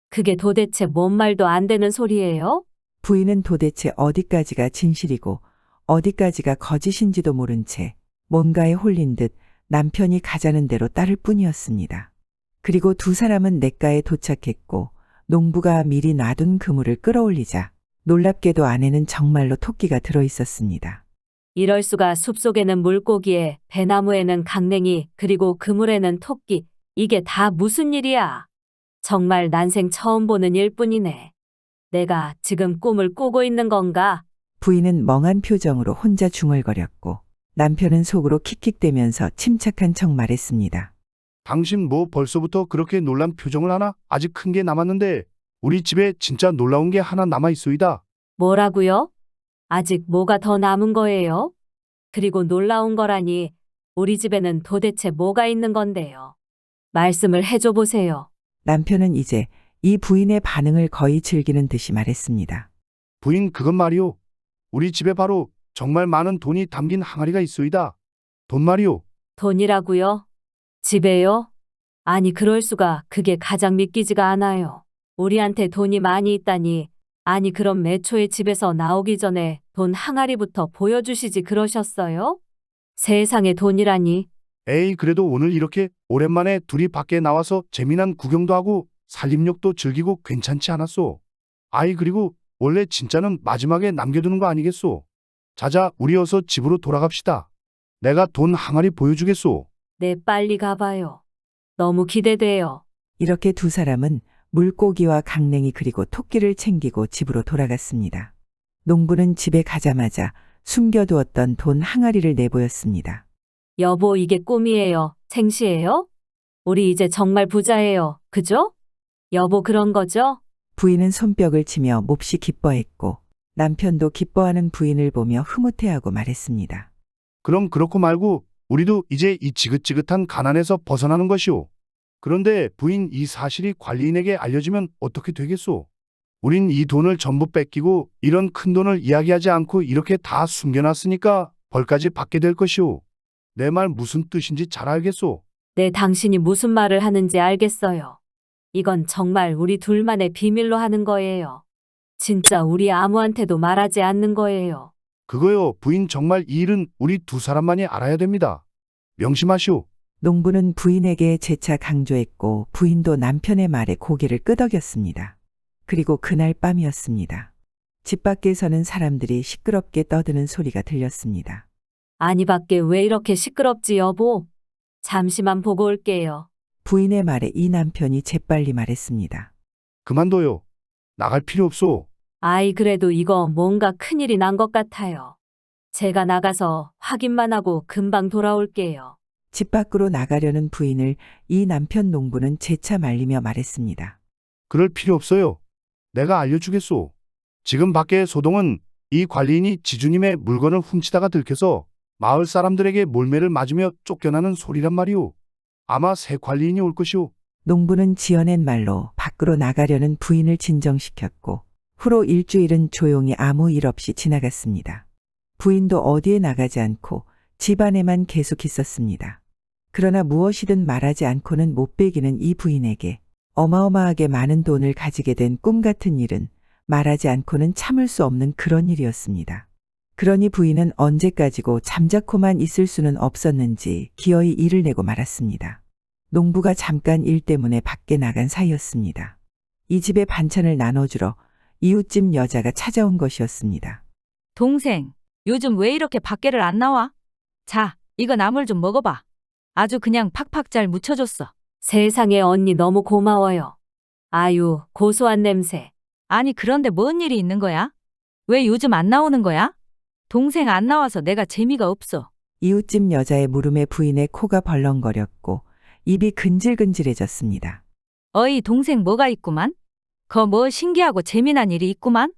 그게 도대체 뭔 말도 안 되는 소리예요? 부인은 도대체 어디까지가 진실이고 어디까지가 거짓인지도 모른 채 뭔가에 홀린 듯 남편이 가자는 대로 따를 뿐이었습니다. 그리고 두 사람은 냇가에 도착했고 농부가 미리 놔둔 그물을 끌어올리자 놀랍게도 안에는 정말로 토끼가 들어있었습니다. 이럴 수가, 숲속에는 물고기에, 배나무에는 강냉이, 그리고 그물에는 토끼. 이게 다 무슨 일이야? 정말 난생 처음 보는 일뿐이네. 내가 지금 꿈을 꾸고 있는 건가? 부인은 멍한 표정으로 혼자 중얼거렸고 남편은 속으로 킥킥대면서 침착한 척 말했습니다. 당신 뭐 벌써부터 그렇게 놀란 표정을 하나? 아직 큰 게 남았는데 우리 집에 진짜 놀라운 게 하나 남아있소이다. 뭐라고요? 아직 뭐가 더 남은 거예요? 그리고 놀라운 거라니, 우리 집에는 도대체 뭐가 있는 건데요? 말씀을 해줘 보세요. 남편은 이제 이 부인의 반응을 거의 즐기는 듯이 말했습니다. 부인, 그건 말이오. 우리 집에 바로 정말 많은 돈이 담긴 항아리가 있소이다. 돈 말이오. 돈이라고요? 집에요? 아니 그럴 수가. 그게 가장 믿기지가 않아요. 우리한테 돈이 많이 있다니. 아니 그럼 매초에 집에서 나오기 전에 돈 항아리부터 보여주시지 그러셨어요? 세상에 돈이라니. 에이, 그래도 오늘 이렇게 오랜만에 둘이 밖에 나와서 재미난 구경도 하고 살림욕도 즐기고 괜찮지 않았소? 아이, 그리고 원래 진짜는 마지막에 남겨두는 거 아니겠소? 자자, 우리 어서 집으로 돌아갑시다. 내가 돈 항아리 보여주겠소. 네, 빨리 가봐요. 너무 기대돼요. 이렇게 두 사람은 물고기와 강냉이 그리고 토끼를 챙기고 집으로 돌아갔습니다. 농부는 집에 가자마자 숨겨두었던 돈 항아리를 내보였습니다. 여보, 이게 꿈이에요? 생시예요? 우리 이제 정말 부자예요. 그죠? 여보, 그런 거죠? 부인은 손뼉을 치며 몹시 기뻐했고 남편도 기뻐하는 부인을 보며 흐뭇해하고 말했습니다. 그럼 그렇고 말고 우리도 이제 이 지긋지긋한 가난에서 벗어나는 것이오. 그런데 부인, 이 사실이 관리인에게 알려지면 어떻게 되겠소? 우린 이 돈을 전부 뺏기고 이런 큰 돈을 이야기하지 않고 이렇게 다 숨겨놨으니까 벌까지 받게 될 것이오. 내 말 무슨 뜻인지 잘 알겠소? 네, 당신이 무슨 말을 하는지 알겠어요. 이건 정말 우리 둘만의 비밀로 하는 거예요. 진짜 우리 아무한테도 말하지 않는 거예요. 그거요, 부인, 정말 이 일은 우리 두 사람만이 알아야 됩니다. 명심하시오. 농부는 부인에게 재차 강조했고 부인도 남편의 말에 고개를 끄덕였습니다. 그리고 그날 밤이었습니다. 집 밖에서는 사람들이 시끄럽게 떠드는 소리가 들렸습니다. 아니 밖에 왜 이렇게 시끄럽지 여보? 잠시만 보고 올게요. 부인의 말에 이 남편이 재빨리 말했습니다. 그만둬요. 나갈 필요 없소. 아이, 그래도 이거 뭔가 큰일이 난 것 같아요. 제가 나가서 확인만 하고 금방 돌아올게요. 집 밖으로 나가려는 부인을 이 남편 농부는 재차 말리며 말했습니다. 그럴 필요 없어요. 내가 알려주겠소. 지금 밖에 소동은 이 관리인이 지주님의 물건을 훔치다가 들켜서 마을 사람들에게 몰매를 맞으며 쫓겨나는 소리란 말이오. 아마 새 관리인이 올 것이오. 농부는 지어낸 말로 밖으로 나가려는 부인을 진정시켰고 후로 일주일은 조용히 아무 일 없이 지나갔습니다. 부인도 어디에 나가지 않고 집 안에만 계속 있었습니다. 그러나 무엇이든 말하지 않고는 못 베기는 이 부인에게 어마어마하게 많은 돈을 가지게 된 꿈 같은 일은 말하지 않고는 참을 수 없는 그런 일이었습니다. 그러니 부인은 언제까지고 잠자코만 있을 수는 없었는지 기어이 일을 내고 말았습니다. 농부가 잠깐 일 때문에 밖에 나간 사이였습니다. 이 집에 반찬을 나눠주러 이웃집 여자가 찾아온 것이었습니다. 동생, 요즘 왜 이렇게 밖에를 안 나와? 자, 이거 나물 좀 먹어봐. 아주 그냥 팍팍 잘 무쳐줬어. 세상에 언니 너무 고마워요. 아유, 고소한 냄새. 아니, 그런데 뭔 일이 있는 거야? 왜 요즘 안 나오는 거야? 동생 안 나와서 내가 재미가 없어. 이웃집 여자의 물음에 부인의 코가 벌렁거렸고 입이 근질근질해졌습니다. 어이, 동생 뭐가 있구만? 거 뭐 신기하고 재미난 일이 있구만?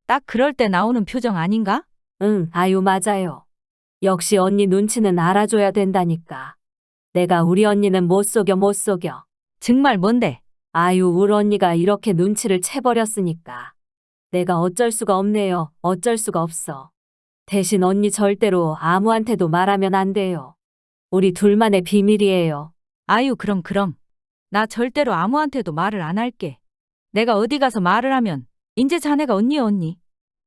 딱 그럴 때 나오는 표정 아닌가? 응, 아유, 맞아요. 역시 언니 눈치는 알아줘야 된다니까. 내가 우리 언니는 못 속여 못 속여. 정말 뭔데? 아유, 우리 언니가 이렇게 눈치를 채버렸으니까. 내가 어쩔 수가 없네요. 어쩔 수가 없어. 대신 언니 절대로 아무한테도 말하면 안 돼요. 우리 둘만의 비밀이에요. 아유, 그럼. 나 절대로 아무한테도 말을 안 할게. 내가 어디 가서 말을 하면 인제 자네가 언니.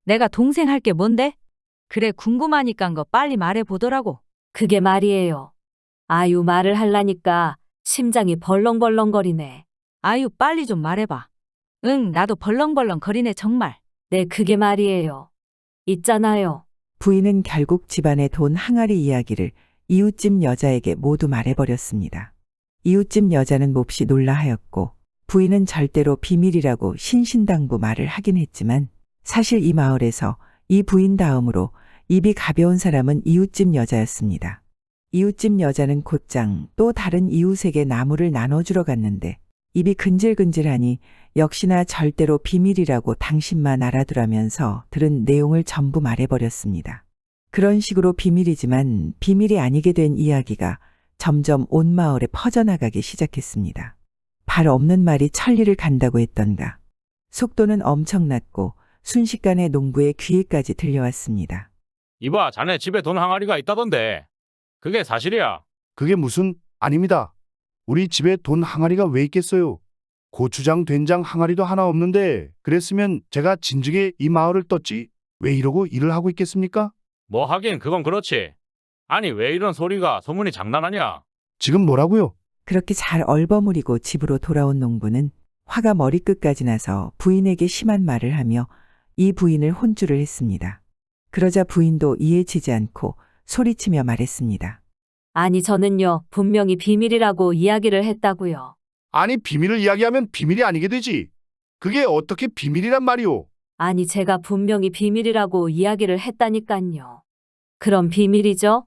내가 동생 할 게 뭔데? 그래, 궁금하니깐 거 빨리 말해보더라고. 그게 말이에요. 아유, 말을 할라니까 심장이 벌렁벌렁거리네. 아유, 빨리 좀 말해봐. 응, 나도 벌렁벌렁 거리네 정말. 네, 그게 말이에요. 있잖아요. 부인은 결국 집안의 돈 항아리 이야기를 이웃집 여자에게 모두 말해버렸습니다. 이웃집 여자는 몹시 놀라하였고 부인은 절대로 비밀이라고 신신당부 말을 하긴 했지만 사실 이 마을에서 이 부인 다음으로 입이 가벼운 사람은 이웃집 여자였습니다. 이웃집 여자는 곧장 또 다른 이웃에게 나무를 나눠주러 갔는데 입이 근질근질하니 역시나 절대로 비밀이라고 당신만 알아두라면서 들은 내용을 전부 말해버렸습니다. 그런 식으로 비밀이지만 비밀이 아니게 된 이야기가 점점 온 마을에 퍼져나가기 시작했습니다. 발 없는 말이 천리를 간다고 했던가. 속도는 엄청났고 순식간에 농부의 귀에까지 들려왔습니다. 이봐, 자네 집에 돈 항아리가 있다던데. 그게 사실이야? 그게 무슨, 아닙니다. 우리 집에 돈 항아리가 왜 있겠어요? 고추장, 된장 항아리도 하나 없는데 그랬으면 제가 진즉에 이 마을을 떴지. 왜 이러고 일을 하고 있겠습니까? 뭐 하긴 그건 그렇지. 아니, 왜 이런 소리가 소문이 장난하냐? 지금 뭐라고요? 그렇게 잘 얼버무리고 집으로 돌아온 농부는 화가 머리끝까지 나서 부인에게 심한 말을 하며 이 부인을 혼주를 했습니다. 그러자 부인도 이해치지 않고 소리치며 말했습니다. 아니, 저는요, 분명히 비밀이라고 이야기를 했다고요. 아니, 비밀을 이야기하면 비밀이 아니게 되지. 그게 어떻게 비밀이란 말이오? 아니, 제가 분명히 비밀이라고 이야기를 했다니깐요. 그럼 비밀이죠?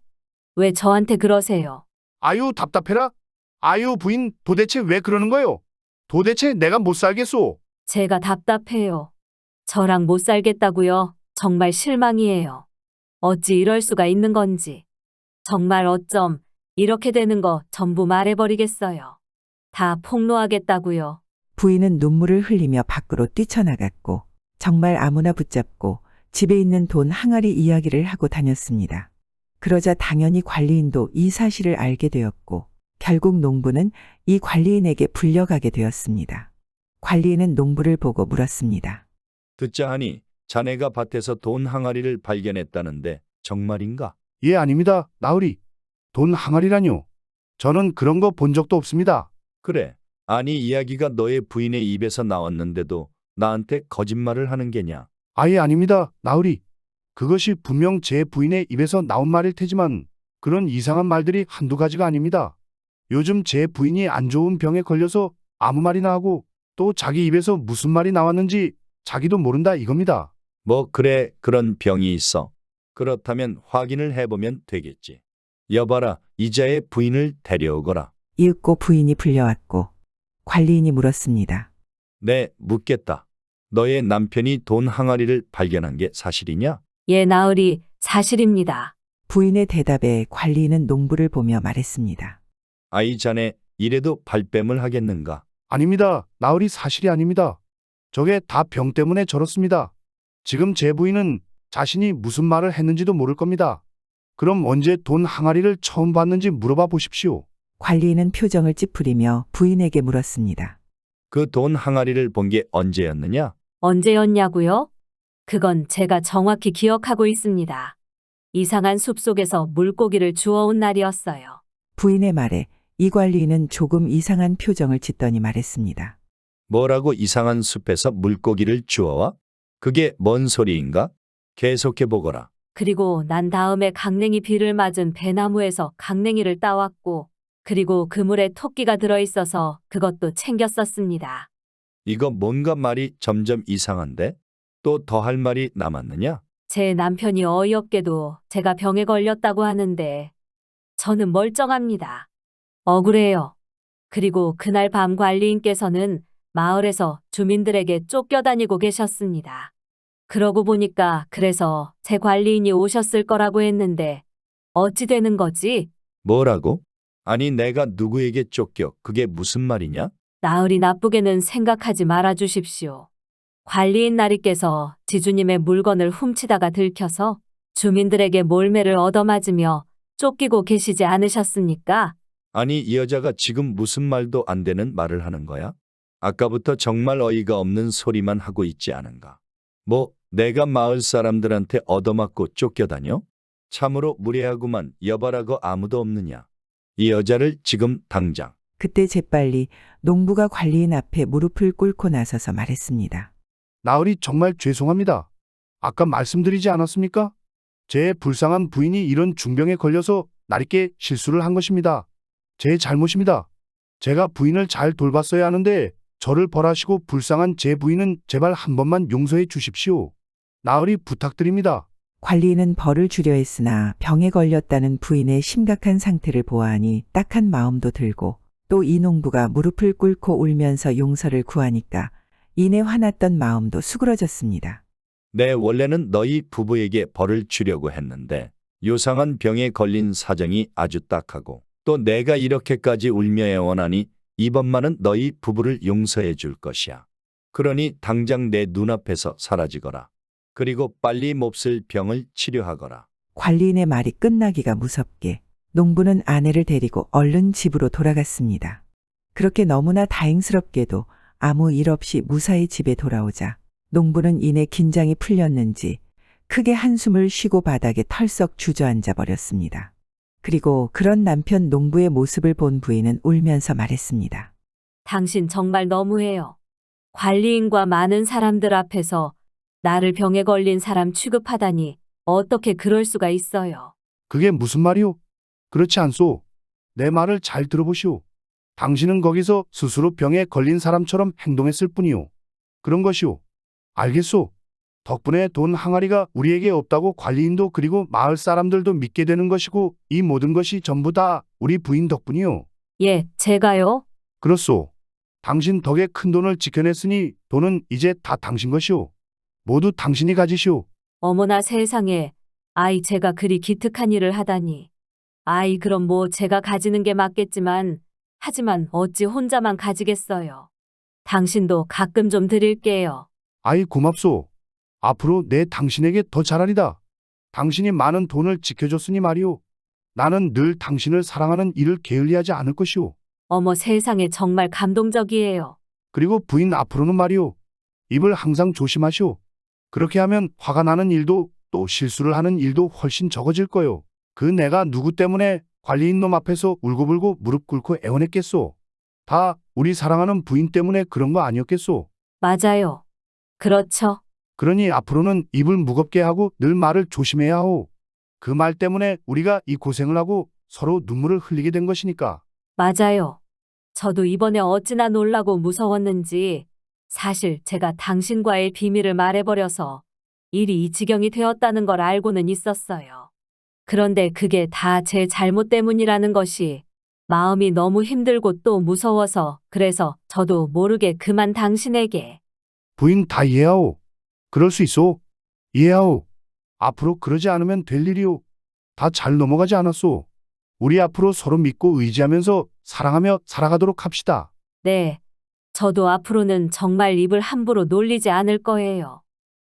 왜 저한테 그러세요? 아유, 답답해라. 아유, 부인, 도대체 왜 그러는 거요? 도대체 내가 못 살겠소. 제가 답답해요. 저랑 못 살겠다고요? 정말 실망이에요. 어찌 이럴 수가 있는 건지. 정말 어쩜 이렇게 되는 거 전부 말해버리겠어요. 다 폭로하겠다고요. 부인은 눈물을 흘리며 밖으로 뛰쳐나갔고 정말 아무나 붙잡고 집에 있는 돈 항아리 이야기를 하고 다녔습니다. 그러자 당연히 관리인도 이 사실을 알게 되었고 결국 농부는 이 관리인에게 불려가게 되었습니다. 관리인은 농부를 보고 물었습니다. 듣자 하니 자네가 밭에서 돈 항아리를 발견했다는데 정말인가? 예, 아닙니다. 나으리. 돈 항아리라뇨. 저는 그런 거 본 적도 없습니다. 그래. 아니 이야기가 너의 부인의 입에서 나왔는데도 나한테 거짓말을 하는 게냐? 아예 아닙니다. 나으리. 그것이 분명 제 부인의 입에서 나온 말일 테지만 그런 이상한 말들이 한두 가지가 아닙니다. 요즘 제 부인이 안 좋은 병에 걸려서 아무 말이나 하고 또 자기 입에서 무슨 말이 나왔는지 자기도 모른다 이겁니다. 뭐 그래 그런 병이 있어. 그렇다면 확인을 해보면 되겠지. 여봐라 이자의 부인을 데려오거라. 이윽고 부인이 불려왔고 관리인이 물었습니다. 네, 묻겠다. 너의 남편이 돈 항아리를 발견한 게 사실이냐? 예, 나으리, 사실입니다. 부인의 대답에 관리인은 농부를 보며 말했습니다. 아이 자네 이래도 발뺌을 하겠는가? 아닙니다. 나으리 사실이 아닙니다. 저게 다 병 때문에 저렇습니다. 지금 제 부인은 자신이 무슨 말을 했는지도 모를 겁니다. 그럼 언제 돈 항아리를 처음 봤는지 물어봐 보십시오. 관리인은 표정을 찌푸리며 부인에게 물었습니다. 그 돈 항아리를 본 게 언제였느냐? 언제였냐고요? 그건 제가 정확히 기억하고 있습니다. 이상한 숲속에서 물고기를 주워온 날이었어요. 부인의 말에 이 관리인은 조금 이상한 표정을 짓더니 말했습니다. 뭐라고 이상한 숲에서 물고기를 주워와? 그게 뭔 소리인가? 계속해 보거라. 그리고 난 다음에 강냉이 비를 맞은 배나무에서 강냉이를 따왔고, 그리고 그물에 토끼가 들어있어서 그것도 챙겼었습니다. 이거 뭔가 말이 점점 이상한데? 또 더 할 말이 남았느냐? 제 남편이 어이없게도 제가 병에 걸렸다고 하는데 저는 멀쩡합니다. 억울해요. 그리고 그날 밤 관리인께서는 마을에서 주민들에게 쫓겨다니고 계셨습니다. 그러고 보니까 그래서 제 관리인이 오셨을 거라고 했는데 어찌 되는 거지? 뭐라고? 아니 내가 누구에게 쫓겨 그게 무슨 말이냐? 나으리 나쁘게는 생각하지 말아 주십시오. 관리인 나리께서 지주님의 물건을 훔치다가 들켜서 주민들에게 몰매를 얻어맞으며 쫓기고 계시지 않으셨습니까? 아니 이 여자가 지금 무슨 말도 안 되는 말을 하는 거야? 아까부터 정말 어이가 없는 소리만 하고 있지 않은가? 뭐 내가 마을 사람들한테 얻어맞고 쫓겨다녀? 참으로 무례하구만. 여봐라고 아무도 없느냐? 이 여자를 지금 당장. 그때 재빨리 농부가 관리인 앞에 무릎을 꿇고 나서서 말했습니다. 나으리 정말 죄송합니다. 아까 말씀드리지 않았습니까? 제 불쌍한 부인이 이런 중병에 걸려서 나리께 실수를 한 것입니다. 제 잘못입니다. 제가 부인을 잘 돌봤어야 하는데 저를 벌하시고 불쌍한 제 부인은 제발 한 번만 용서해 주십시오. 나으리 부탁드립니다. 관리인은 벌을 주려 했으나 병에 걸렸다는 부인의 심각한 상태를 보아하니 딱한 마음도 들고 또 이 농부가 무릎을 꿇고 울면서 용서를 구하니까 이내 화났던 마음도 수그러졌습니다. 내 원래는 너희 부부에게 벌을 주려고 했는데 요상한 병에 걸린 사정이 아주 딱하고 또 내가 이렇게까지 울며 애원하니 이번만은 너희 부부를 용서해 줄 것이야. 그러니 당장 내 눈앞에서 사라지거라. 그리고 빨리 몹쓸 병을 치료하거라. 관리인의 말이 끝나기가 무섭게 농부는 아내를 데리고 얼른 집으로 돌아갔습니다. 그렇게 너무나 다행스럽게도 아무 일 없이 무사히 집에 돌아오자 농부는 이내 긴장이 풀렸는지 크게 한숨을 쉬고 바닥에 털썩 주저앉아 버렸습니다. 그리고 그런 남편 농부의 모습을 본 부인은 울면서 말했습니다. 당신 정말 너무해요. 관리인과 많은 사람들 앞에서 나를 병에 걸린 사람 취급하다니 어떻게 그럴 수가 있어요. 그게 무슨 말이오? 그렇지 않소. 내 말을 잘 들어보시오. 당신은 거기서 스스로 병에 걸린 사람처럼 행동했을 뿐이오. 그런 것이오. 알겠소. 덕분에 돈 항아리가 우리에게 없다고 관리인도 그리고 마을 사람들도 믿게 되는 것이고 이 모든 것이 전부 다 우리 부인 덕분이오. 예, 제가요? 그렇소. 당신 덕에 큰 돈을 지켜냈으니 돈은 이제 다 당신 것이오. 모두 당신이 가지시오. 어머나 세상에. 아이 제가 그리 기특한 일을 하다니. 아이 그럼 뭐 제가 가지는 게 맞겠지만 하지만 어찌 혼자만 가지겠어요. 당신도 가끔 좀 드릴게요. 아이 고맙소. 앞으로 내 당신에게 더 잘하리다. 당신이 많은 돈을 지켜줬으니 말이오. 나는 늘 당신을 사랑하는 일을 게을리하지 않을 것이오. 어머 세상에 정말 감동적이에요. 그리고 부인 앞으로는 말이오. 입을 항상 조심하시오. 그렇게 하면 화가 나는 일도 또 실수를 하는 일도 훨씬 적어질 거요. 그 내가 누구 때문에 관리인 놈 앞에서 울고불고 무릎 꿇고 애원했겠소. 다 우리 사랑하는 부인 때문에 그런 거 아니었겠소. 맞아요. 그렇죠. 그러니 앞으로는 입을 무겁게 하고 늘 말을 조심해야 하오. 그 말 때문에 우리가 이 고생을 하고 서로 눈물을 흘리게 된 것이니까. 맞아요. 저도 이번에 어찌나 놀라고 무서웠는지 사실 제가 당신과의 비밀을 말해버려서 일이 이 지경이 되었다는 걸 알고는 있었어요. 그런데 그게 다 제 잘못 때문이라는 것이 마음이 너무 힘들고 또 무서워서 그래서 저도 모르게 그만 당신에게. 부인 다 이해하오. 그럴 수 있소. 이해하오. 앞으로 그러지 않으면 될 일이오. 다 잘 넘어가지 않았소. 우리 앞으로 서로 믿고 의지하면서 사랑하며 살아가도록 합시다. 네. 저도 앞으로는 정말 입을 함부로 놀리지 않을 거예요.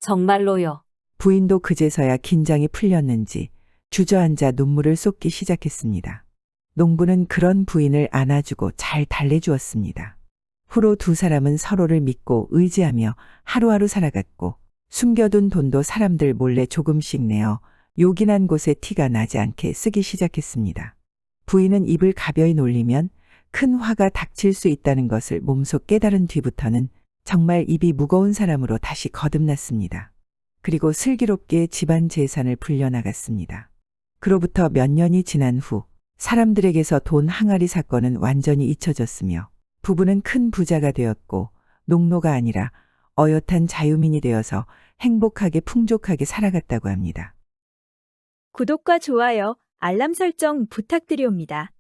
정말로요. 부인도 그제서야 긴장이 풀렸는지 주저앉아 눈물을 쏟기 시작했습니다. 농부는 그런 부인을 안아주고 잘 달래주었습니다. 후로 두 사람은 서로를 믿고 의지하며 하루하루 살아갔고 숨겨둔 돈도 사람들 몰래 조금씩 내어 요긴한 곳에 티가 나지 않게 쓰기 시작했습니다. 부인은 입을 가벼이 놀리면 큰 화가 닥칠 수 있다는 것을 몸소 깨달은 뒤부터는 정말 입이 무거운 사람으로 다시 거듭났습니다. 그리고 슬기롭게 집안 재산을 불려나갔습니다. 그로부터 몇 년이 지난 후 사람들에게서 돈 항아리 사건은 완전히 잊혀졌으며 부부는 큰 부자가 되었고 농노가 아니라 어엿한 자유민이 되어서 행복하게 풍족하게 살아갔다고 합니다. 구독과 좋아요, 알람 설정 부탁드리옵니다.